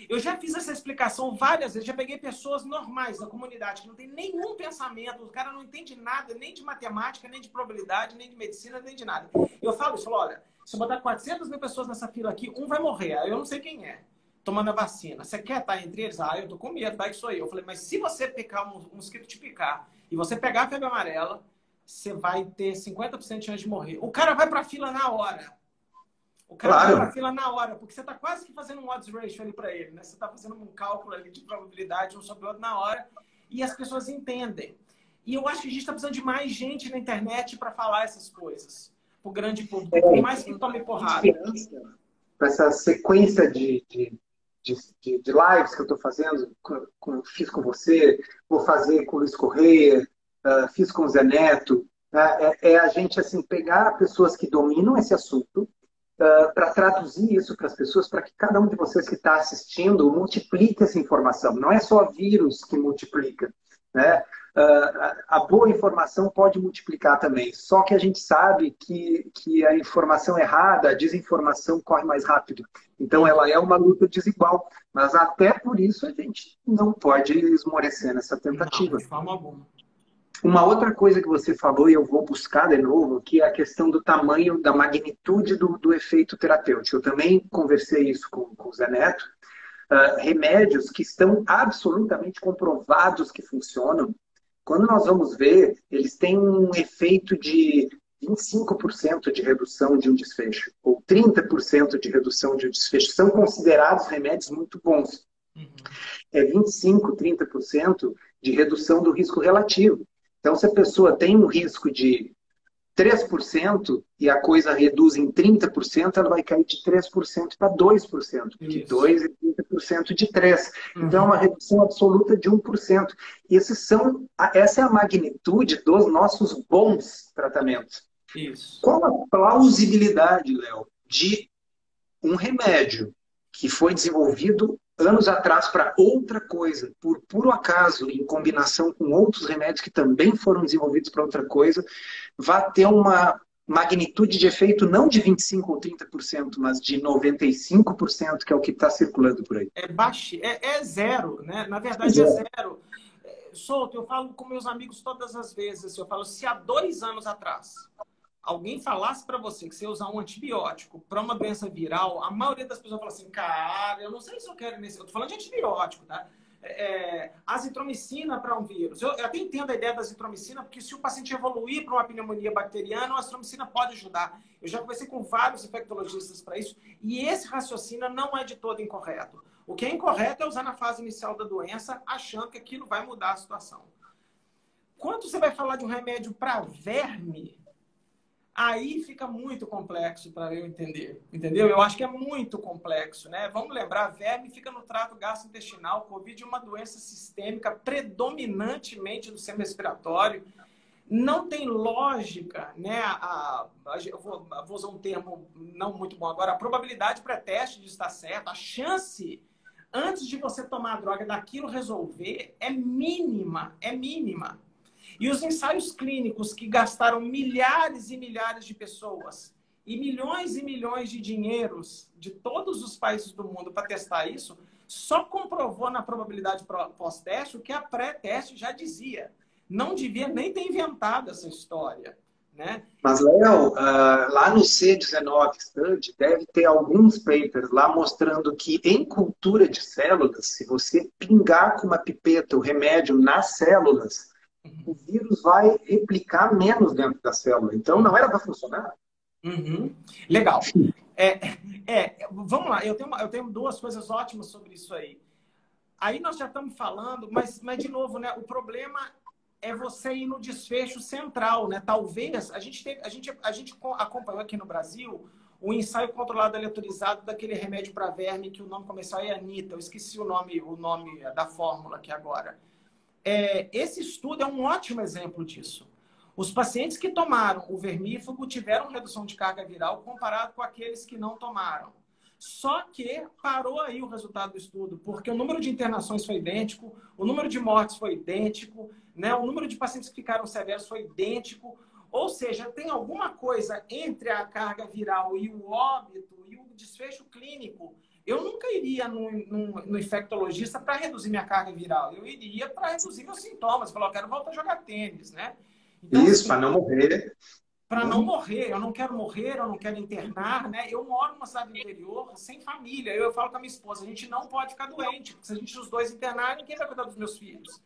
Eu já fiz essa explicação várias vezes, já peguei pessoas normais da comunidade, que não tem nenhum pensamento, o cara não entende nada, nem de matemática, nem de probabilidade, nem de medicina, nem de nada. Eu falo isso, falo, olha, se eu botar 400 mil pessoas nessa fila aqui, um vai morrer, eu não sei quem é, tomando a vacina. Você quer estar entre eles? Ah, eu tô com medo, vai que sou eu. Eu falei, mas se você picar, um mosquito te picar, e você pegar a febre amarela, você vai ter 50% de chance de morrer. O cara vai pra fila na hora. O cara vai para a fila na hora, porque você está quase que fazendo um odds ratio ali para ele, né? Você está fazendo um cálculo ali de probabilidade um sobre o outro na hora e as pessoas entendem. E eu acho que a gente está precisando de mais gente na internet para falar essas coisas para o grande público, por mais que tome porrada. Com essa sequência de lives que eu estou fazendo, fiz com você, vou fazer com o Luiz Correia, fiz com o Zé Neto, é a gente assim, pegar pessoas que dominam esse assunto, para traduzir isso para as pessoas, para que cada um de vocês que está assistindo multiplique essa informação. Não é só vírus que multiplica, né? A boa informação pode multiplicar também, só que a gente sabe que a informação errada, a desinformação corre mais rápido. Então ela é uma luta desigual, mas até por isso a gente não pode esmorecer nessa tentativa. Não, de forma alguma. Uma outra coisa que você falou, e eu vou buscar de novo, que é a questão do tamanho, da magnitude do efeito terapêutico. Eu também conversei isso com o Zé Neto. Remédios que estão absolutamente comprovados que funcionam, quando nós vamos ver, eles têm um efeito de 25% de redução de um desfecho, ou 30% de redução de um desfecho. São considerados remédios muito bons. É 25%, 30% de redução do risco relativo. Então, se a pessoa tem um risco de 3% e a coisa reduz em 30%, ela vai cair de 3% para 2%, de 2% e 30% de 3%. Então, é uma redução absoluta de 1%. Essa é a magnitude dos nossos bons tratamentos. Isso. Qual a plausibilidade, Léo, de um remédio que foi desenvolvido anos atrás para outra coisa, por puro acaso, em combinação com outros remédios que também foram desenvolvidos para outra coisa, vai ter uma magnitude de efeito não de 25% ou 30%, mas de 95%, que é o que está circulando por aí. É zero, né? Na verdade é zero. Souto, eu falo com meus amigos todas as vezes, eu falo, se há 2 anos atrás alguém falasse para você que você usar um antibiótico para uma doença viral, a maioria das pessoas fala assim, cara, eu não sei se eu quero nesse... Eu tô falando de antibiótico, tá? Azitromicina para um vírus. Eu até entendo a ideia da azitromicina, porque se o paciente evoluir para uma pneumonia bacteriana, a azitromicina pode ajudar. Eu já conversei com vários infectologistas para isso, e esse raciocínio não é de todo incorreto. O que é incorreto é usar na fase inicial da doença, achando que aquilo vai mudar a situação. Quando você vai falar de um remédio para verme, aí fica muito complexo para eu entender, entendeu? Eu acho que é muito complexo, né? Vamos lembrar, verme fica no trato gastrointestinal, Covid é uma doença sistêmica predominantemente do sistema respiratório. Não tem lógica, né? Eu vou usar um termo não muito bom agora, a probabilidade pré-teste de estar certo, a chance antes de você tomar a droga daquilo resolver é mínima, é mínima. E os ensaios clínicos que gastaram milhares e milhares de pessoas e milhões de dinheiros de todos os países do mundo para testar isso, só comprovou na probabilidade pós-teste o que a pré-teste já dizia. Não devia nem ter inventado essa história, né? Mas, Léo, lá no C19 Study deve ter alguns papers lá mostrando que em cultura de células, se você pingar com uma pipeta o remédio nas células, o vírus vai replicar menos dentro da célula. Então, não era para funcionar. Legal. Vamos lá. Eu tenho 2 coisas ótimas sobre isso aí. Aí nós já estamos falando, mas de novo, né? O problema é você ir no desfecho central, né? Talvez a gente acompanhou aqui no Brasil o ensaio controlado aleatorizado daquele remédio para verme que o nome comercial é Anita. Eu esqueci o nome da fórmula aqui agora. Esse estudo é um ótimo exemplo disso. Os pacientes que tomaram o vermífugo tiveram redução de carga viral comparado com aqueles que não tomaram. Só que parou aí o resultado do estudo, porque o número de internações foi idêntico, o número de mortes foi idêntico, né? O número de pacientes que ficaram severos foi idêntico. Ou seja, tem alguma coisa entre a carga viral e o óbito e o desfecho clínico Eu nunca iria no infectologista para reduzir minha carga viral. Eu iria para reduzir meus sintomas. Falar, eu quero voltar a jogar tênis, né? Então, Isso, assim, para não morrer. para não morrer, eu não quero morrer, eu não quero internar, né? Eu moro numa cidade do interior, sem família. Eu falo com a minha esposa, a gente não pode ficar doente, porque se a gente os dois internarem, quem vai cuidar dos meus filhos?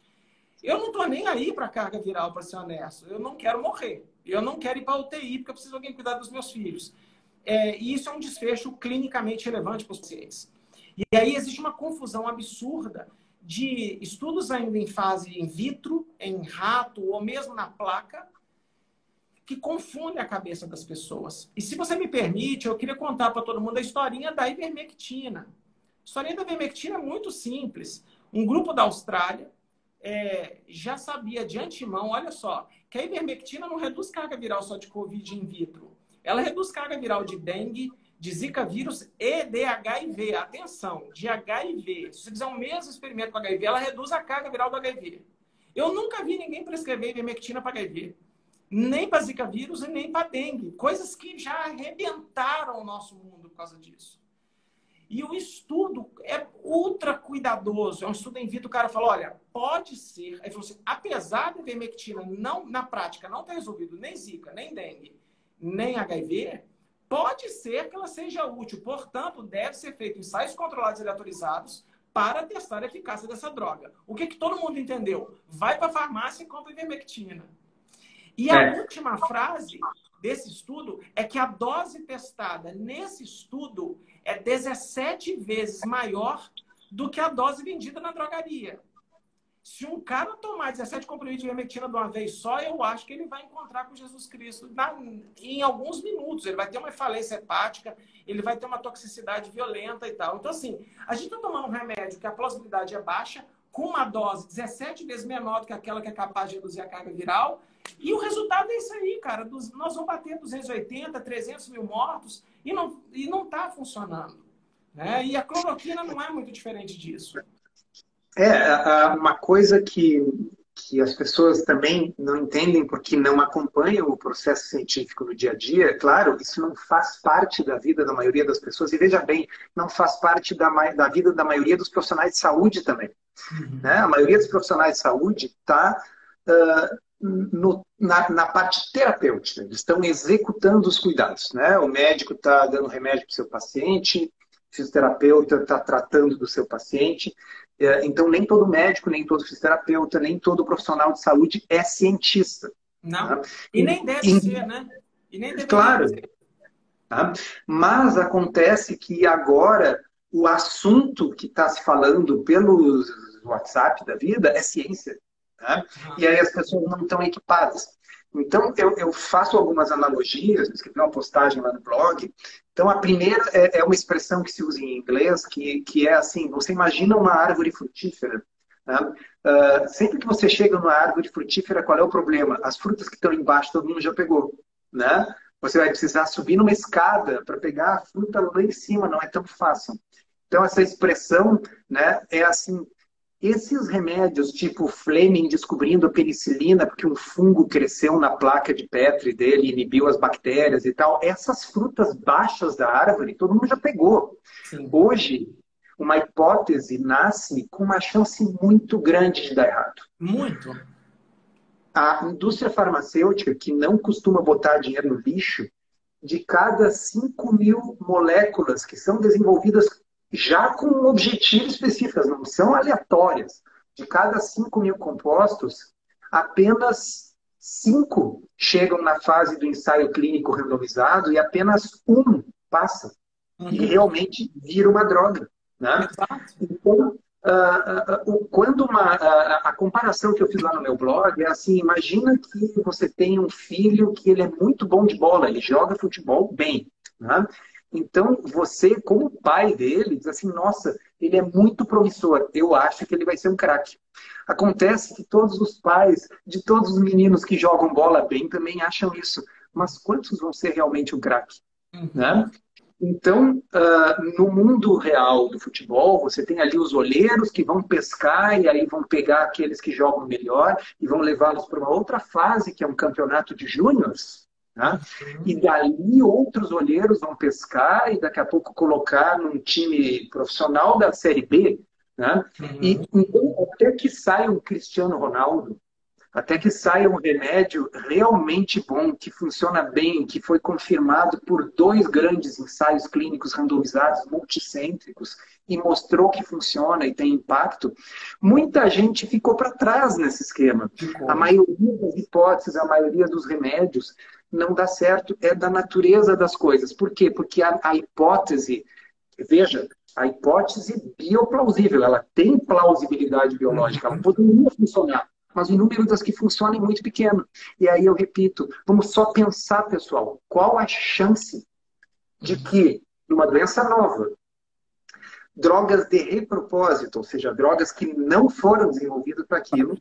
Eu não tô nem aí para carga viral, para ser honesto. Eu não quero morrer. Eu não quero ir para UTI, porque eu preciso de alguém cuidar dos meus filhos. E isso é um desfecho clinicamente relevante para os pacientes. E aí existe uma confusão absurda de estudos ainda em fase in vitro, em rato ou mesmo na placa, que confunde a cabeça das pessoas. E se você me permite, eu queria contar para todo mundo a historinha da ivermectina. A historinha da ivermectina é muito simples. Um grupo da Austrália já sabia de antemão, olha só, que a ivermectina não reduz carga viral só de Covid in vitro. Ela reduz carga viral de dengue, de Zika vírus e de HIV. Atenção, de HIV. Se você fizer o mesmo experimento com HIV, ela reduz a carga viral do HIV. Eu nunca vi ninguém prescrever ivermectina para HIV. Nem para Zika vírus e nem para dengue. Coisas que já arrebentaram o nosso mundo por causa disso. E o estudo é ultra cuidadoso. É um estudo em vitro, o cara falou, olha, pode ser... Aí falou assim, apesar da ivermectina não, na prática não ter resolvido nem Zika, nem dengue, nem HIV, pode ser que ela seja útil. Portanto, deve ser feito ensaios controlados e aleatorizados para testar a eficácia dessa droga. O que todo mundo entendeu? Vai para a farmácia e compra ivermectina. E a última frase desse estudo é que a dose testada nesse estudo é 17 vezes maior do que a dose vendida na drogaria. Se um cara tomar 17 comprimidos de ivermectina de uma vez só, eu acho que ele vai encontrar com Jesus Cristo em alguns minutos. Ele vai ter uma falência hepática, ele vai ter uma toxicidade violenta e tal. Então, assim, a gente está tomando um remédio que a plausibilidade é baixa, com uma dose 17 vezes menor do que aquela que é capaz de reduzir a carga viral, e o resultado é isso aí, cara. Nós vamos bater 280, 300 mil mortos e não está funcionando. Né? E a cloroquina não é muito diferente disso. Uma coisa que as pessoas também não entendem porque não acompanham o processo científico no dia a dia, claro, isso não faz parte da vida da maioria das pessoas, e veja bem, não faz parte da vida da maioria dos profissionais de saúde também. Né? A maioria dos profissionais de saúde está na parte terapêutica, eles estão executando os cuidados. Né? O médico está dando remédio para o seu paciente, o fisioterapeuta está tratando do seu paciente. Então, nem todo médico, nem todo fisioterapeuta, nem todo profissional de saúde é cientista. Não, Tá? e nem deve ser, né? E nem claro. Ser. Tá? Mas acontece que agora o assunto que está se falando pelos WhatsApp da vida é ciência. Tá? E aí as pessoas não estão equipadas. Então, eu faço algumas analogias, escrevi uma postagem lá no blog. Então, a primeira é uma expressão que se usa em inglês, que é assim, você imagina uma árvore frutífera. Né? Sempre que você chega numa árvore frutífera, qual é o problema? As frutas que estão embaixo, todo mundo já pegou. Né? Você vai precisar subir numa escada para pegar a fruta lá em cima, não é tão fácil. Então, essa expressão, né, é assim, esses remédios, tipo Fleming descobrindo a penicilina porque um fungo cresceu na placa de Petri dele, inibiu as bactérias e tal, essas frutas baixas da árvore, todo mundo já pegou. Sim. Hoje, uma hipótese nasce com uma chance muito grande de dar errado. Muito. A indústria farmacêutica, que não costuma botar dinheiro no lixo, de cada 5.000 moléculas que são desenvolvidas já com um objetivo específico, não são aleatórias. De cada 5.000 compostos, apenas 5 chegam na fase do ensaio clínico randomizado e apenas 1 passa. E realmente vira uma droga. Né? Então, quando a comparação que eu fiz lá no meu blog é assim, imagina que você tem um filho que ele é muito bom de bola, ele joga futebol bem. Né? Então, você, como pai dele, diz assim, nossa, ele é muito promissor, eu acho que ele vai ser um craque. Acontece que todos os pais de todos os meninos que jogam bola bem também acham isso. Mas quantos vão ser realmente um craque? Né? Então, no mundo real do futebol, você tem ali os olheiros que vão pescar e aí vão pegar aqueles que jogam melhor e vão levá-los para uma outra fase, que é um campeonato de júniors. Né? E dali outros olheiros vão pescar e daqui a pouco colocar num time profissional da Série B. Né? E então, até que saia um Cristiano Ronaldo, até que saia um remédio realmente bom, que funciona bem, que foi confirmado por 2 grandes ensaios clínicos randomizados, multicêntricos, e mostrou que funciona e tem impacto, muita gente ficou para trás nesse esquema. A maioria das hipóteses, a maioria dos remédios não dá certo, é da natureza das coisas. Por quê? Porque a hipótese, veja, a hipótese bioplausível, ela tem plausibilidade biológica, ela poderia funcionar, mas o número das que funcionam é muito pequeno. E aí eu repito, vamos só pensar, pessoal, qual a chance de que, numa doença nova, drogas de repropósito, ou seja, drogas que não foram desenvolvidas para aquilo,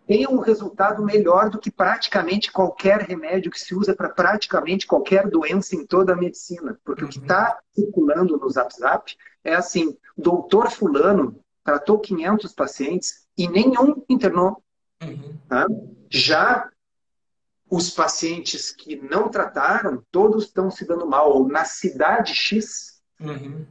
tenham um resultado melhor do que praticamente qualquer remédio que se usa para praticamente qualquer doença em toda a medicina. Porque o que está circulando no Zap Zap é assim, doutor fulano tratou 500 pacientes e nenhum internou. Tá? Já os pacientes que não trataram, todos estão se dando mal. Ou na cidade X,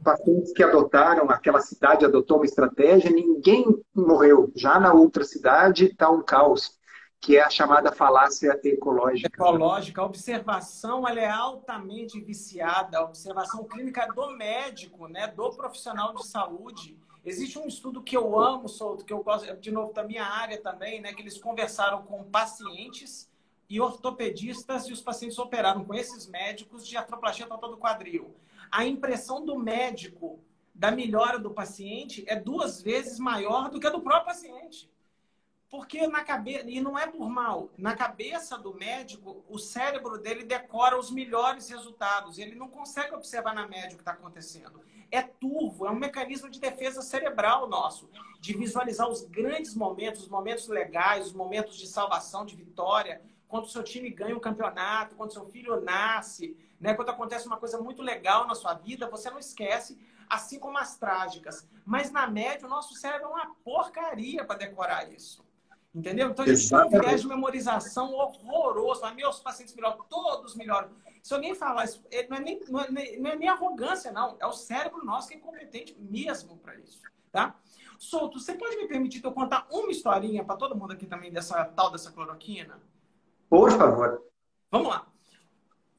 pacientes que adotaram, aquela cidade adotou uma estratégia, ninguém morreu. Já na outra cidade está um caos, que é a chamada falácia ecológica. Ecológica, a observação ela é altamente viciada, a observação clínica do médico, né, do profissional de saúde. Existe um estudo que eu amo, Souto, que eu gosto, de novo, da minha área também, né? Que eles conversaram com pacientes e ortopedistas e os pacientes operaram com esses médicos de artroplastia total do quadril. A impressão do médico da melhora do paciente é 2 vezes maior do que a do próprio paciente. Porque na cabeça, e não é por mal, na cabeça do médico, o cérebro dele decora os melhores resultados. Ele não consegue observar na média o que está acontecendo. É turvo, é um mecanismo de defesa cerebral nosso, de visualizar os grandes momentos, os momentos legais, os momentos de salvação, de vitória, quando o seu time ganha um campeonato, quando seu filho nasce, né? Quando acontece uma coisa muito legal na sua vida, você não esquece, assim como as trágicas. Mas na média, o nosso cérebro é uma porcaria para decorar isso. Entendeu? Então, a gente tem um viés de memorização horroroso. Meus pacientes melhoram, todos melhoram. Se alguém falar isso, não é nem arrogância, não. É o cérebro nosso que é competente mesmo para isso. Tá? Souto, você pode me permitir que eu contar uma historinha para todo mundo aqui também dessa cloroquina? Por favor. Vamos lá.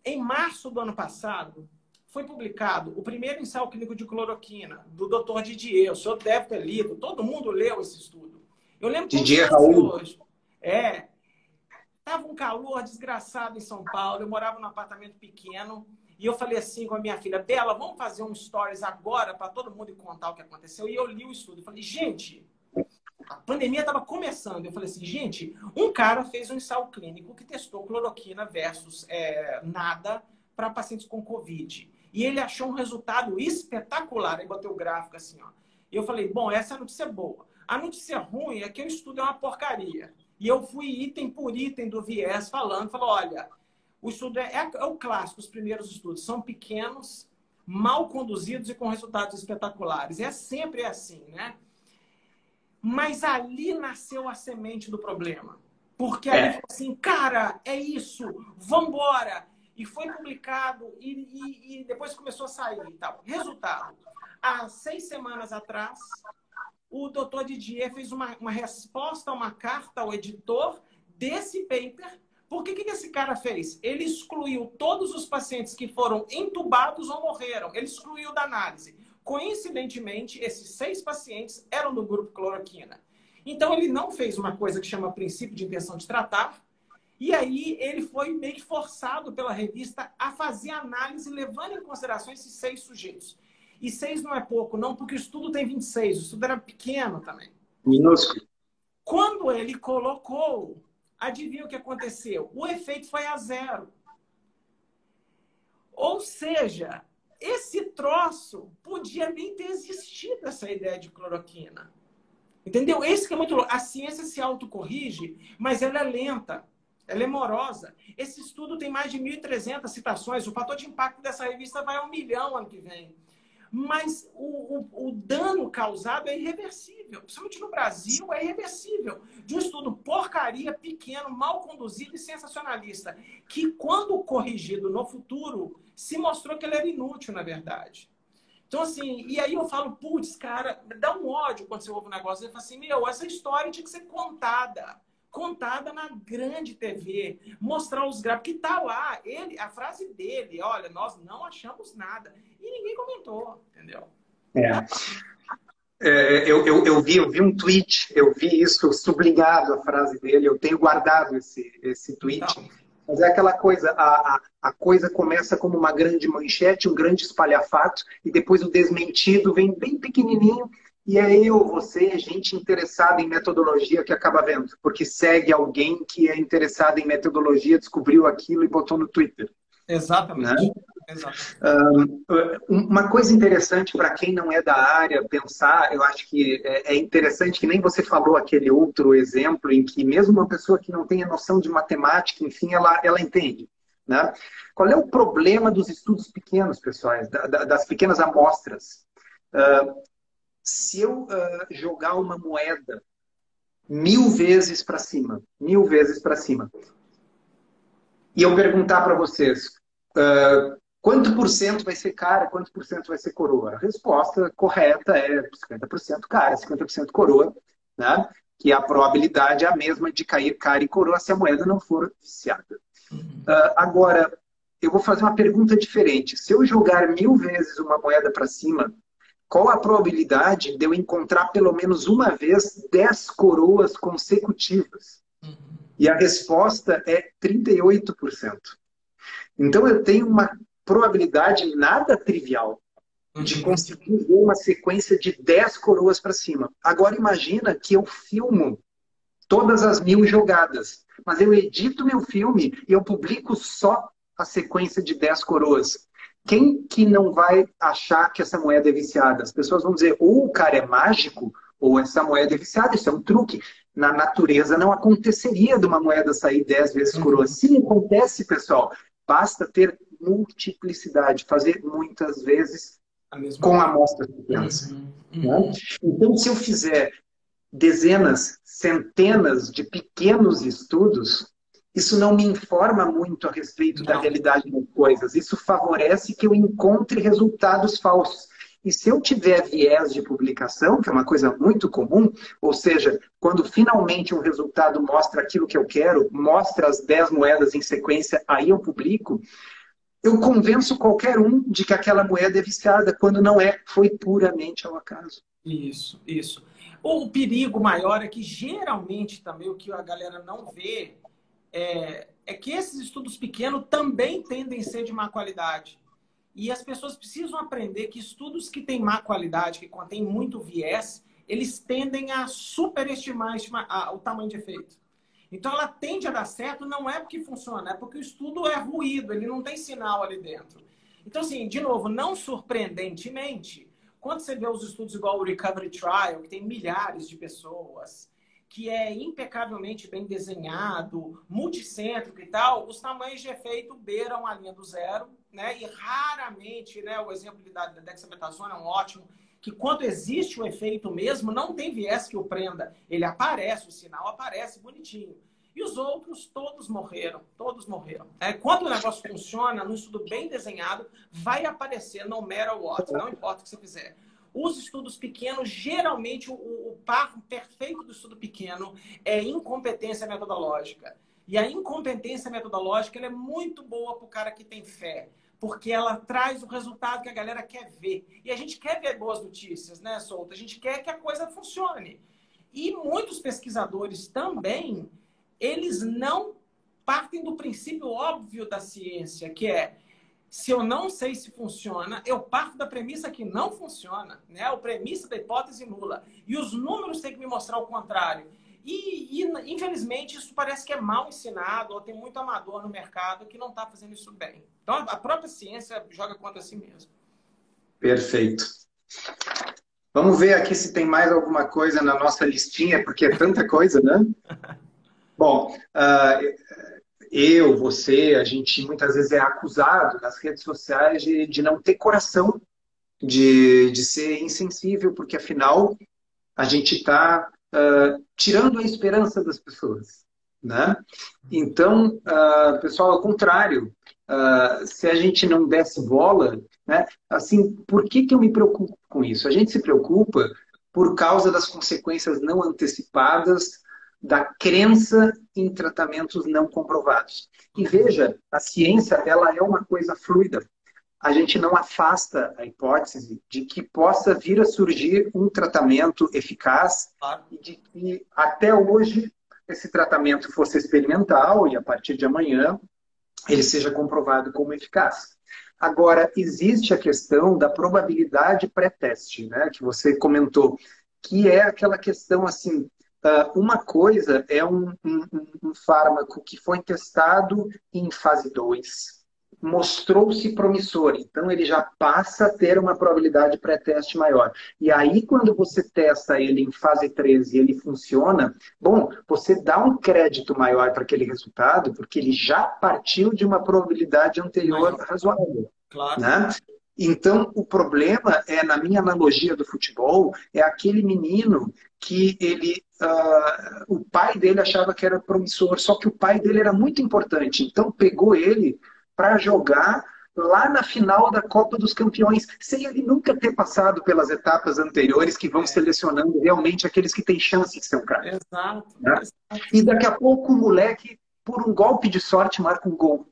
Em março do ano passado, foi publicado o primeiro ensaio clínico de cloroquina do Dr. Didier. O senhor deve ter lido. Todo mundo leu esse estudo. Eu lembro que Didier Raul. Tava um calor desgraçado em São Paulo. Eu morava num apartamento pequeno. E eu falei assim com a minha filha, Bela, vamos fazer um stories agora para todo mundo contar o que aconteceu. E eu li o estudo. Eu falei, gente, a pandemia estava começando. Eu falei assim, gente, um cara fez um ensaio clínico que testou cloroquina versus nada para pacientes com Covid. E ele achou um resultado espetacular. Aí botei o gráfico assim, ó. E eu falei, bom, essa é a notícia boa. A notícia ruim é que o estudo é uma porcaria. E eu fui item por item do viés falando, olha, o estudo é o clássico, os primeiros estudos são pequenos, mal conduzidos e com resultados espetaculares. É sempre assim, né? Mas ali nasceu a semente do problema. Porque ali falou assim, cara, é isso, vambora! E foi publicado e depois começou a sair e tal. Resultado, há 6 semanas atrás, o Dr. Didier fez uma resposta a uma carta ao editor desse paper. Por que esse cara fez? Ele excluiu todos os pacientes que foram entubados ou morreram. Ele excluiu da análise. Coincidentemente, esses 6 pacientes eram do grupo cloroquina. Então, ele não fez uma coisa que chama princípio de intenção de tratar. E aí, ele foi meio que forçado pela revista a fazer análise levando em consideração esses 6 sujeitos. E 6 não é pouco, não, porque o estudo tem 26. O estudo era pequeno também. Minúsculo. Quando ele colocou, adivinha o que aconteceu? O efeito foi a 0. Ou seja, esse troço podia nem ter existido, essa ideia de cloroquina. Entendeu? Esse que é muito louco. A ciência se autocorrige, mas ela é lenta. Ela é morosa. Esse estudo tem mais de 1.300 citações. O fator de impacto dessa revista vai a 1 milhão ano que vem. mas o dano causado é irreversível. Principalmente no Brasil, é irreversível. De um estudo porcaria, pequeno, mal conduzido e sensacionalista, que quando corrigido no futuro, se mostrou que ele era inútil, na verdade. Então, assim, e aí eu falo, putz, cara, dá um ódio quando você ouve um negócio. Você fala assim, meu, essa história tinha que ser contada. Contada na grande TV. Mostrar os gráficos. Que tá lá, a frase dele, olha, nós não achamos nada. E ninguém comentou, entendeu? É. Eu vi um tweet, eu vi isso sublinhado, a frase dele, eu tenho guardado esse tweet. Então, Mas é aquela coisa, a coisa começa como uma grande manchete, um grande espalhafato, e depois o desmentido vem bem pequenininho, e é eu, você, gente interessada em metodologia que acaba vendo, porque segue alguém que é interessado em metodologia, descobriu aquilo e botou no Twitter. Né? exatamente. Exatamente. Uma coisa interessante para quem não é da área pensar, eu acho que é interessante que nem você falou aquele outro exemplo em que mesmo uma pessoa que não tenha noção de matemática, enfim, ela entende. Né? Qual é o problema dos estudos pequenos, pessoal, das pequenas amostras? Se eu jogar uma moeda 1000 vezes para cima, 1000 vezes para cima, e eu perguntar para vocês, quanto por cento vai ser cara, quanto por cento vai ser coroa? A resposta correta é 50% cara, 50% coroa, né? Que a probabilidade é a mesma de cair cara e coroa se a moeda não for viciada. Agora, eu vou fazer uma pergunta diferente. Se eu jogar 1000 vezes uma moeda para cima, qual a probabilidade de eu encontrar pelo menos uma vez 10 coroas consecutivas? E a resposta é 38%. Então eu tenho uma probabilidade nada trivial de conseguir ver uma sequência de 10 coroas para cima. Agora imagina que eu filmo todas as 1000 jogadas, mas eu edito meu filme e eu publico só a sequência de 10 coroas. Quem que não vai achar que essa moeda é viciada? As pessoas vão dizer, ou o cara é mágico, ou essa moeda é viciada. Isso é um truque. Na natureza não aconteceria de uma moeda sair 10 vezes coroa. Sim, acontece, pessoal. Basta ter multiplicidade, fazer muitas vezes com amostras pequenas. Né? Então, se eu fizer dezenas, centenas de pequenos estudos, isso não me informa muito a respeito da realidade das coisas. Isso favorece que eu encontre resultados falsos. E se eu tiver viés de publicação, que é uma coisa muito comum, ou seja, quando finalmente um resultado mostra aquilo que eu quero, mostra as 10 moedas em sequência, aí eu publico, eu convenço qualquer um de que aquela moeda é viciada, quando não é, foi puramente ao acaso. Isso, isso. O perigo maior é que geralmente também o que a galera não vê é que esses estudos pequenos também tendem a ser de má qualidade. E as pessoas precisam aprender que estudos que têm má qualidade, que contêm muito viés, eles tendem a superestimar o tamanho de efeito. Então ela tende a dar certo, não é porque funciona, é porque o estudo é ruído, ele não tem sinal ali dentro. Então, assim, de novo, não surpreendentemente, quando você vê os estudos igual o Recovery Trial, que tem milhares de pessoas, que é impecavelmente bem desenhado, multicêntrico e tal, os tamanhos de efeito beiram a linha do zero, né? E raramente, né, o exemplo da dexametasona é um ótimo, que quando existe o efeito mesmo, não tem viés que o prenda. Ele aparece, o sinal aparece bonitinho. E os outros, todos morreram. Todos morreram. Quando o negócio funciona, num estudo bem desenhado, vai aparecer no matter what, não importa o que você fizer. Os estudos pequenos, geralmente, o par perfeito do estudo pequeno é incompetência metodológica. E a incompetência metodológica ela é muito boa para o cara que tem fé, porque ela traz o resultado que a galera quer ver. E a gente quer ver boas notícias, né, Souto? A gente quer que a coisa funcione. E muitos pesquisadores também, eles não partem do princípio óbvio da ciência, que é, se eu não sei se funciona, eu parto da premissa que não funciona, né? A premissa da hipótese nula. E os números têm que me mostrar o contrário. E infelizmente, isso parece que é mal ensinado, ou tem muito amador no mercado que não está fazendo isso bem. Então, a própria ciência joga contra si mesmo. Perfeito. Vamos ver aqui se tem mais alguma coisa na nossa listinha, porque é tanta coisa, né? Bom, você, a gente muitas vezes é acusado nas redes sociais de não ter coração, de ser insensível, porque afinal a gente está tirando a esperança das pessoas, né? Então, pessoal, ao contrário, se a gente não desse bola, né? Assim, por que que eu me preocupo com isso? A gente se preocupa por causa das consequências não antecipadas da crença em tratamentos não comprovados. E veja, a ciência, ela é uma coisa fluida. A gente não afasta a hipótese de que possa vir a surgir um tratamento eficaz Claro. e de que até hoje esse tratamento fosse experimental e a partir de amanhã ele seja comprovado como eficaz. Agora, existe a questão da probabilidade pré-teste, né, que você comentou, que é aquela questão assim, uma coisa é um fármaco que foi testado em fase 2, mostrou-se promissor, então ele já passa a ter uma probabilidade pré-teste maior. E aí, quando você testa ele em fase 3 e ele funciona, bom, você dá um crédito maior para aquele resultado, porque ele já partiu de uma probabilidade anterior Maior. razoável, Claro. né? Então, o problema é, na minha analogia do futebol, é aquele menino que o pai dele achava que era promissor, só que o pai dele era muito importante, então pegou ele para jogar lá na final da Copa dos Campeões, sem ele nunca ter passado pelas etapas anteriores que vão É, selecionando realmente aqueles que têm chance de ser um craque, exato, né? exato. E daqui a pouco o moleque, por um golpe de sorte, marca um gol.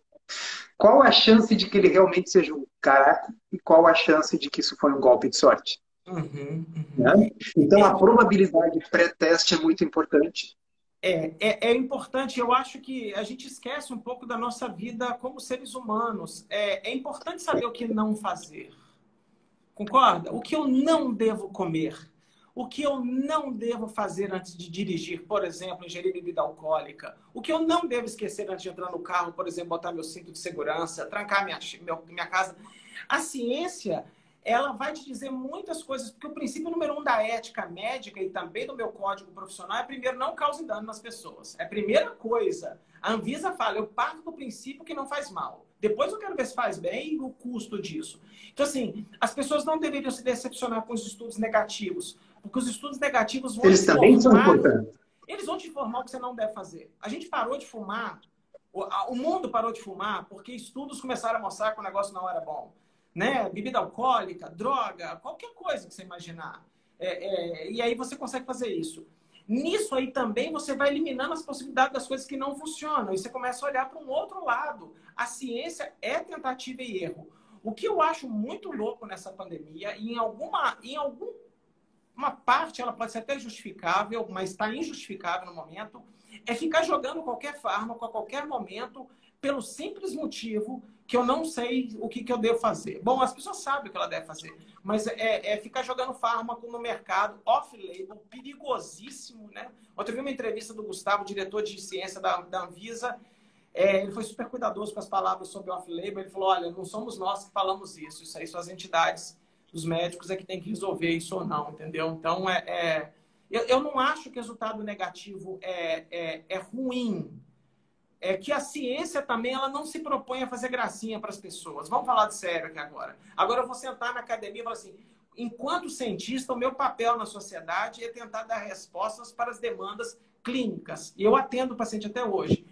Qual a chance de que ele realmente seja um caraca e qual a chance de que isso foi um golpe de sorte? Uhum, uhum. Né? Então, É, a probabilidade pré-teste é muito importante. é importante, eu acho que a gente esquece um pouco da nossa vida como seres humanos. É importante saber o que não fazer. Concorda? O que eu não devo comer? O que eu não devo fazer antes de dirigir, por exemplo, ingerir bebida alcoólica? O que eu não devo esquecer antes de entrar no carro, por exemplo, botar meu cinto de segurança, trancar minha casa? A ciência, ela vai te dizer muitas coisas, porque o princípio número 1 da ética médica e também do meu código profissional é, primeiro, não cause dano nas pessoas. É a primeira coisa. A Anvisa fala, eu parto do princípio que não faz mal. Depois eu quero ver se faz bem e o custo disso. Então, assim, as pessoas não deveriam se decepcionar com os estudos negativos, porque os estudos negativos vão Eles também são informar, importantes. eles vão te informar o que você não deve fazer. A gente parou de fumar, o mundo parou de fumar porque estudos começaram a mostrar que o negócio não era bom. Né? Bebida alcoólica, droga, qualquer coisa que você imaginar. E aí você consegue fazer isso. Nisso aí também você vai eliminando as possibilidades das coisas que não funcionam. E você começa a olhar para um outro lado. A ciência é tentativa e erro. O que eu acho muito louco nessa pandemia, e em alguma parte ela pode ser até justificável, mas está injustificável no momento, é ficar jogando qualquer fármaco a qualquer momento, pelo simples motivo que eu não sei o que eu devo fazer. Bom, as pessoas sabem o que ela deve fazer, mas é ficar jogando fármaco no mercado, off-label, perigosíssimo, né? Ontem eu vi uma entrevista do Gustavo, diretor de ciência da Anvisa. Ele foi super cuidadoso com as palavras sobre off-label. Ele falou, olha, não somos nós que falamos isso aí são as entidades, os médicos é que tem que resolver isso ou não, entendeu? Então, eu não acho que o resultado negativo é ruim. É que a ciência também ela não se propõe a fazer gracinha para as pessoas. Vamos falar de sério aqui agora. Agora eu vou sentar na academia e falar assim, enquanto cientista, o meu papel na sociedade é tentar dar respostas para as demandas clínicas. E eu atendo o paciente até hoje.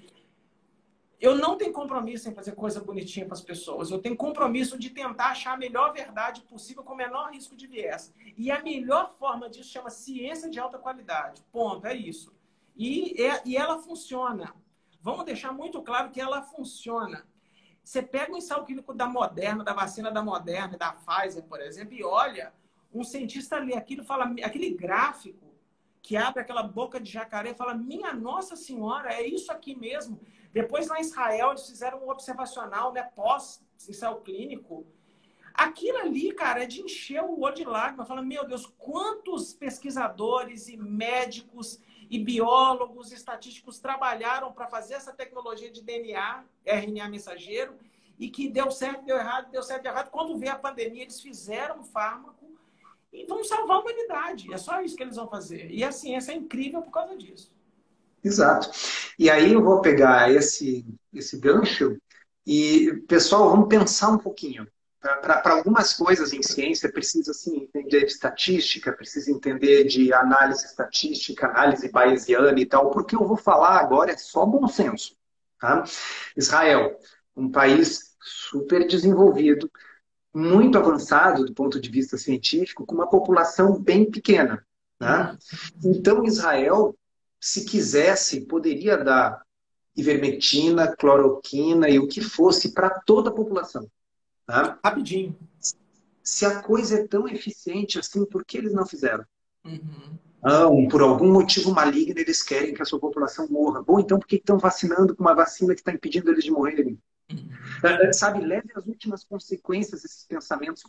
Eu não tenho compromisso em fazer coisa bonitinha para as pessoas. Eu tenho compromisso de tentar achar a melhor verdade possível com o menor risco de viés. E a melhor forma disso chama ciência de alta qualidade. Ponto, é isso. E ela funciona. Vamos deixar muito claro que ela funciona. Você pega o ensaio clínico da Moderna, da vacina da Moderna, da Pfizer, por exemplo, e olha, um cientista lê aquilo, fala, aquele gráfico que abre aquela boca de jacaré e fala, minha Nossa Senhora, é isso aqui mesmo. Depois, lá em Israel, eles fizeram um observacional, né, pós-ensaio clínico. Aquilo ali, cara, é de encher o olho de lágrimas. Fala, meu Deus, quantos pesquisadores e médicos e biólogos e estatísticos trabalharam para fazer essa tecnologia de DNA, RNA mensageiro, e que deu certo, deu errado, deu certo, deu errado. Quando veio a pandemia, eles fizeram um fármaco e vão salvar a humanidade. É só isso que eles vão fazer. E a ciência é incrível por causa disso. Exato. E aí eu vou pegar esse gancho e, pessoal, vamos pensar um pouquinho. para algumas coisas em ciência, precisa assim, entender de estatística, precisa entender de análise estatística, análise bayesiana e tal. Porque eu vou falar agora é só bom senso. Tá? Israel, um país super desenvolvido, muito avançado do ponto de vista científico, com uma população bem pequena. Né? Então, Israel, se quisesse, poderia dar ivermectina, cloroquina e o que fosse para toda a população. Tá? Rapidinho. Se a coisa é tão eficiente assim, por que eles não fizeram? Uhum. Não, por algum motivo maligno eles querem que a sua população morra. Bom, então por que estão vacinando com uma vacina que está impedindo eles de morrerem? Sabe, leve as últimas consequências esses pensamentos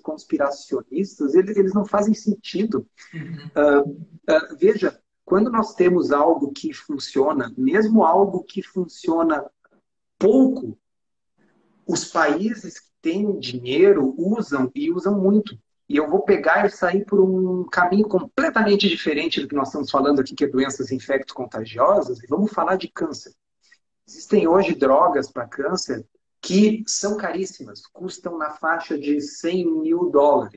conspiracionistas, eles não fazem sentido. Veja, quando nós temos algo que funciona, mesmo algo que funciona pouco, os países que têm dinheiro usam e usam muito. E eu vou pegar e sair por um caminho completamente diferente do que nós estamos falando aqui, que é doenças infecto-contagiosas, e vamos falar de câncer. Existem hoje drogas para câncer que são caríssimas, custam na faixa de $100.000,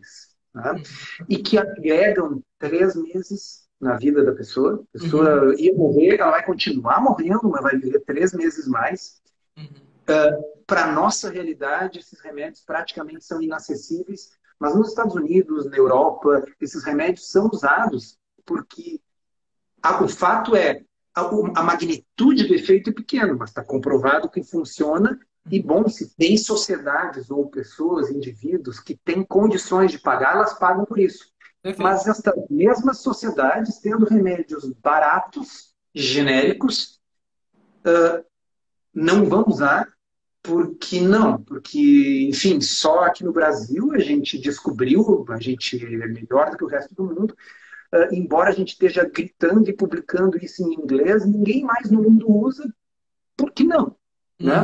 né? E que agregam 3 meses na vida da pessoa. A pessoa ia morrer, ela vai continuar morrendo, mas vai viver 3 meses mais. Para a nossa realidade, esses remédios praticamente são inacessíveis, mas nos Estados Unidos, na Europa, esses remédios são usados porque o fato é a magnitude do efeito é pequena, mas está comprovado que funciona. E, bom, se tem sociedades ou pessoas, indivíduos que têm condições de pagar, elas pagam por isso. Perfeito. Mas estas mesmas sociedades, tendo remédios baratos, genéricos, não vão usar. Porque não, porque, enfim, só aqui no Brasil a gente descobriu, a gente é melhor do que o resto do mundo, embora a gente esteja gritando e publicando isso em inglês, ninguém mais no mundo usa, por que não? Né?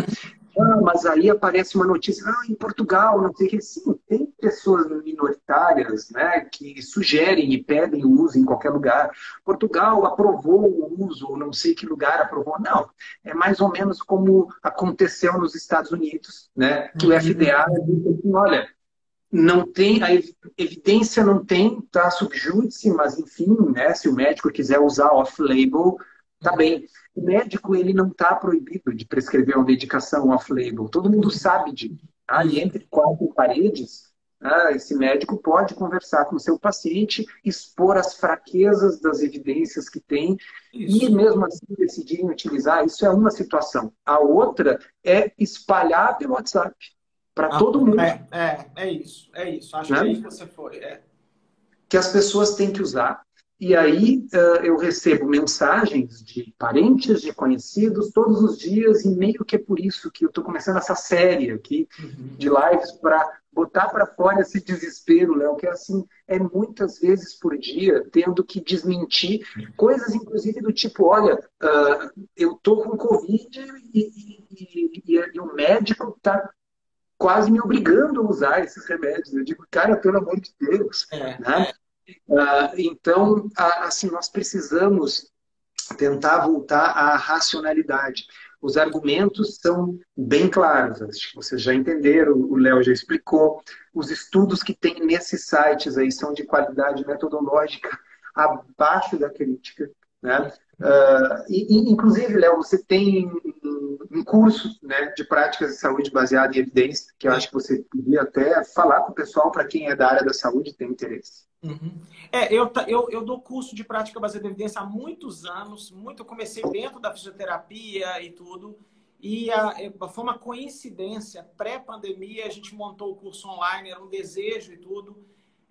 Mas aí aparece uma notícia, em Portugal, não sei o que. Sim, tem pessoas minoritárias, né, que sugerem e pedem o uso em qualquer lugar. Portugal aprovou o uso, ou não sei que lugar aprovou. Não, é mais ou menos como aconteceu nos Estados Unidos, né, que o FDA disse assim, olha, não tem, a evidência não tem, tá subjúdice, mas enfim, né, se o médico quiser usar off-label, tá bem. O médico, ele não está proibido de prescrever uma medicação off-label. Todo mundo sabe disso. Tá? E entre 4 paredes, esse médico pode conversar com o seu paciente, expor as fraquezas das evidências que tem e mesmo assim decidirem utilizar. Isso é uma situação. A outra é espalhar pelo WhatsApp para todo mundo. É isso. Acho que é isso que você foi. Que as pessoas têm que usar. E aí eu recebo mensagens de parentes, de conhecidos, todos os dias, e meio que é por isso que eu estou começando essa série aqui de lives para botar para fora esse desespero, Léo, que assim, é muitas vezes por dia tendo que desmentir coisas, inclusive do tipo, olha, eu estou com Covid e o médico está quase me obrigando a usar esses remédios. Eu digo, cara, pelo amor de Deus, né? Então, assim, nós precisamos tentar voltar à racionalidade. Os argumentos são bem claros, acho que vocês já entenderam, o Léo já explicou. Os estudos que tem nesses sites aí são de qualidade metodológica abaixo da crítica, né? Inclusive, Léo, você tem um curso, né, de práticas de saúde baseado em evidência, que eu acho que você podia até falar para o pessoal, para quem é da área da saúde e tem interesse. Eu dou curso de prática baseada em evidência há muitos anos. Eu comecei dentro da fisioterapia e tudo. E foi uma coincidência. Pré-pandemia, a gente montou o curso online, era um desejo e tudo.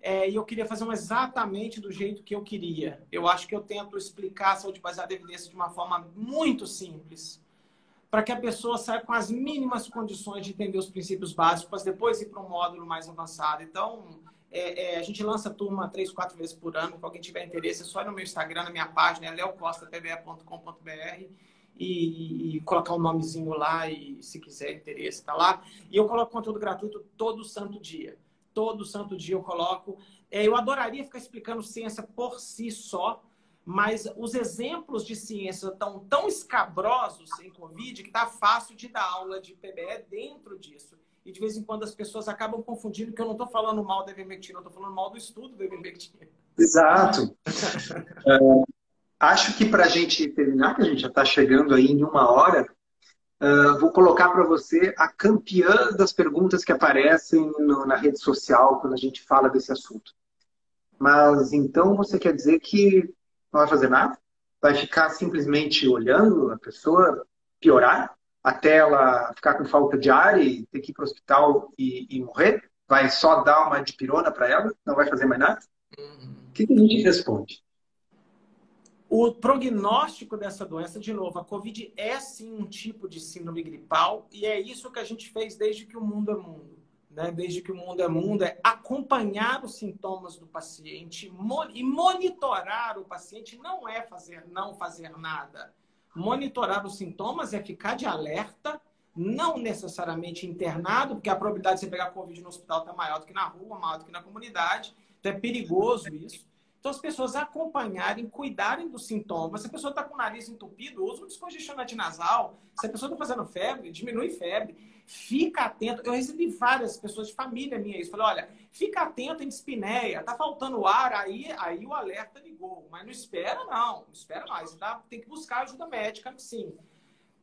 E eu queria fazer exatamente do jeito que eu queria. Eu acho que eu tento explicar a saúde baseada em evidência de uma forma muito simples, para que a pessoa saia com as mínimas condições de entender os princípios básicos, para depois ir para um módulo mais avançado. Então, a gente lança turma 3, 4 vezes por ano. Se alguém tiver interesse, é só ir no meu Instagram, na minha página, leocostapbe.com.br e colocar um nomezinho lá e, se quiser interesse, tá lá. E eu coloco conteúdo gratuito todo santo dia. Todo santo dia eu coloco. Eu adoraria ficar explicando ciência por si só, mas os exemplos de ciência estão tão escabrosos em Covid que tá fácil de dar aula de PBE dentro disso. e de vez em quando as pessoas acabam confundindo que eu não estou falando mal da ivermectina, eu estou falando mal do estudo da ivermectina. Exato. Acho que para a gente terminar, que a gente já está chegando aí em 1 hora, vou colocar para você a campeã das perguntas que aparecem na rede social quando a gente fala desse assunto. Mas então você quer dizer que não vai fazer nada? Vai ficar simplesmente olhando a pessoa piorar até ela ficar com falta de ar e ter que ir para o hospital e morrer? Vai só dar uma dipirona para ela? Não vai fazer mais nada? O que a gente responde? O prognóstico dessa doença, de novo, a Covid é sim um tipo de síndrome gripal e é isso que a gente fez desde que o mundo é mundo. Né? Desde que o mundo é acompanhar os sintomas do paciente e monitorar o paciente não é não fazer nada. Monitorar os sintomas é ficar de alerta, não necessariamente internado, porque a probabilidade de você pegar Covid no hospital está maior do que na rua, maior do que na comunidade, então é perigoso isso. Então, as pessoas acompanharem, cuidarem dos sintomas. Se a pessoa está com o nariz entupido, usa um descongestionante nasal. Se a pessoa está fazendo febre, diminui febre. Fica atento. Eu recebi várias pessoas de família minha isso. Falei, olha, fica atento em dispneia. Está faltando ar, aí o alerta ligou. Mas não espera, não. Não espera mais. Tem que buscar ajuda médica, sim.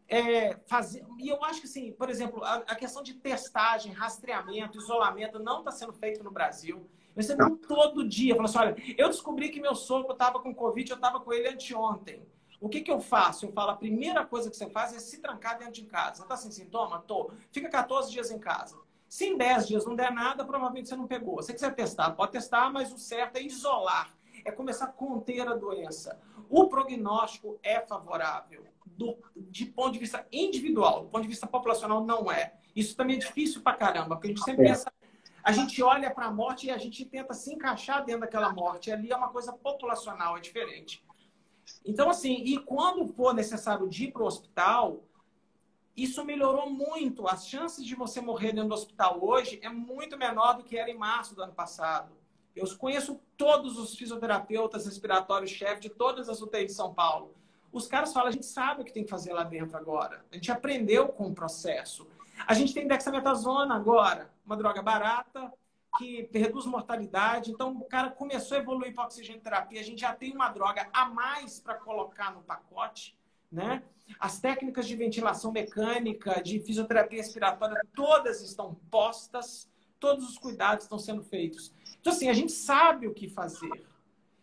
E eu acho que, assim, por exemplo, a questão de testagem, rastreamento, isolamento não está sendo feito no Brasil. Eu recebo todo dia, falo assim, olha, eu descobri que meu sogro estava com Covid, eu estava com ele anteontem. O que eu faço? Eu falo, a primeira coisa que você faz é se trancar dentro de casa. Você está sem sintoma? Tô. Fica 14 dias em casa. Se em 10 dias não der nada, provavelmente você não pegou. Se você quiser testar, pode testar, mas o certo é isolar. É começar a conter a doença. O prognóstico é favorável. De ponto de vista individual, do ponto de vista populacional, não é. Isso também é difícil pra caramba, porque a gente sempre pensa... A gente olha para a morte e a gente tenta se encaixar dentro daquela morte. Ali é uma coisa populacional, é diferente. Então, assim, e quando for necessário de ir para o hospital, isso melhorou muito. As chances de você morrer dentro do hospital hoje é muito menor do que era em março do ano passado. Eu conheço todos os fisioterapeutas respiratórios chefe de todas as UTIs de São Paulo. Os caras falam, a gente sabe o que tem que fazer lá dentro agora. A gente aprendeu com o processo. A gente tem dexametasona agora, uma droga barata, que reduz mortalidade. Então, o cara começou a evoluir para a oxigenoterapia. A gente já tem uma droga a mais para colocar no pacote, né? As técnicas de ventilação mecânica, de fisioterapia respiratória, todas estão postas, todos os cuidados estão sendo feitos. Então, assim, a gente sabe o que fazer.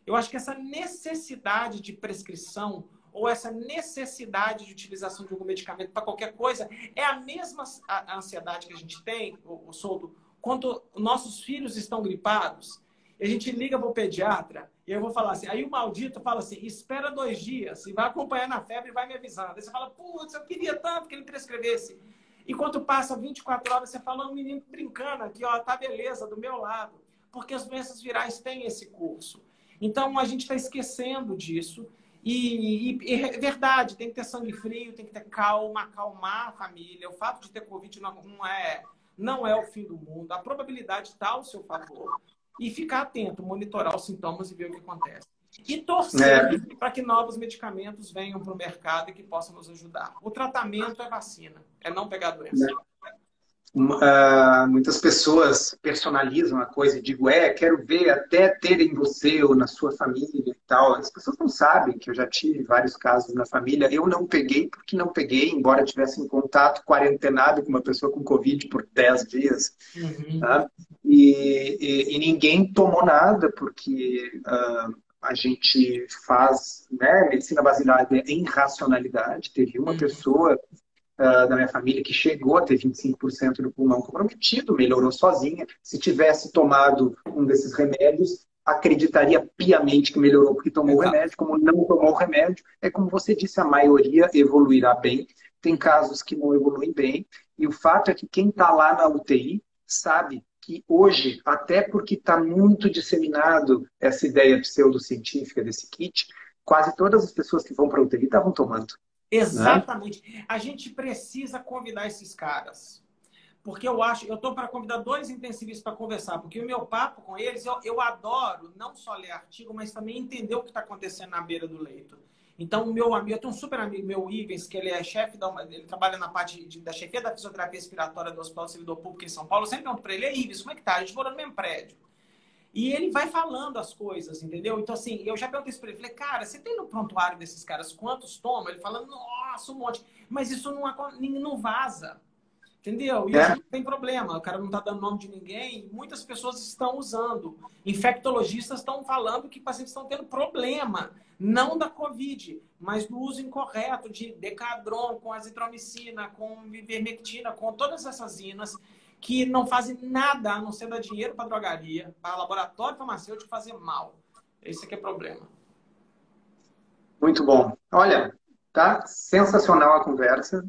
Eu acho que essa necessidade de prescrição ou essa necessidade de utilização de algum medicamento para qualquer coisa é a mesma ansiedade que a gente tem, o Souto, quando nossos filhos estão gripados. A gente liga para o pediatra e eu vou falar assim, aí o maldito fala assim, espera 2 dias e vai acompanhar na febre e vai me avisando. Aí você fala, putz, eu queria tanto que ele prescrevesse. E quando passa 24 horas, você fala, um menino brincando aqui, ó, tá beleza, do meu lado. Porque as doenças virais têm esse curso. Então, a gente está esquecendo disso. E é verdade, tem que ter sangue frio, tem que ter calma, acalmar a família. O fato de ter Covid não é o fim do mundo. A probabilidade está ao seu favor. E ficar atento, monitorar os sintomas e ver o que acontece. E torcer para que novos medicamentos venham para o mercado e que possam nos ajudar. O tratamento é vacina, é não pegar a doença. Muitas pessoas personalizam a coisa e digo, quero ver até ter em você ou na sua família e tal. As pessoas não sabem que eu já tive vários casos na família. Eu não peguei porque não peguei, embora tivesse em contato quarentenado com uma pessoa com Covid por 10 dias. Uhum. Tá? E ninguém tomou nada porque a gente faz medicina baseada em racionalidade. Teve uma pessoa da minha família que chegou a ter 25% do pulmão comprometido, melhorou sozinha. Se tivesse tomado um desses remédios, acreditaria piamente que melhorou porque tomou o remédio. Como não tomou o remédio, é como você disse, a maioria evoluirá bem. Tem casos que não evoluem bem. E o fato é que quem está lá na UTI sabe que hoje, até porque está muito disseminado essa ideia pseudocientífica desse kit, quase todas as pessoas que vão para a UTI estavam tomando. Exatamente. A gente precisa convidar esses caras. Porque eu estou para convidar 2 intensivistas para conversar, porque o meu papo com eles, eu adoro não só ler artigo, mas também entender o que está acontecendo na beira do leito. Então, o meu amigo, eu tenho um super amigo meu, o Ivens, que ele é chefe ele trabalha na parte da chefia da fisioterapia respiratória do Hospital do Servidor Público em São Paulo. Eu sempre pergunto para ele, e aí, Ivens, como é que tá? A gente mora no mesmo prédio. E ele vai falando as coisas, entendeu? Então, assim, eu já perguntei isso pra ele. Falei, cara, você tem no prontuário desses caras quantos tomam? Ele fala, nossa, um monte. Mas isso não vaza, entendeu? E hoje É, não tem problema. O cara não tá dando nome de ninguém. Muitas pessoas estão usando. Infectologistas estão falando que pacientes estão tendo problema. Não da Covid, mas do uso incorreto de Decadron, com azitromicina, com ivermectina, com todas essas inas que não fazem nada a não ser dar dinheiro para drogaria, para laboratório farmacêutico fazer mal. Esse aqui é o problema. muito bom. Olha, tá sensacional a conversa.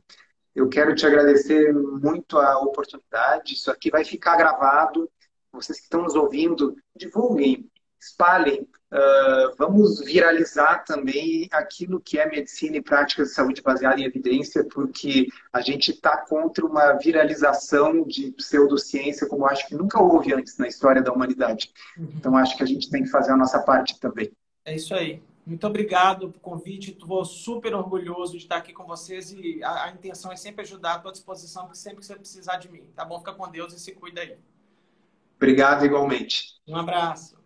Eu quero te agradecer muito a oportunidade. Isso aqui vai ficar gravado. Vocês que estão nos ouvindo, divulguem, espalhem. Vamos viralizar também aquilo que é medicina e prática de saúde baseada em evidência, porque a gente está contra uma viralização de pseudociência, como acho que nunca houve antes na história da humanidade. Então, acho que a gente tem que fazer a nossa parte também. É isso aí. Muito obrigado pelo convite. Estou super orgulhoso de estar aqui com vocês e a intenção é sempre ajudar. Estou à disposição sempre que você precisar de mim. Tá bom? Fica com Deus e se cuida aí. Obrigado igualmente. Um abraço.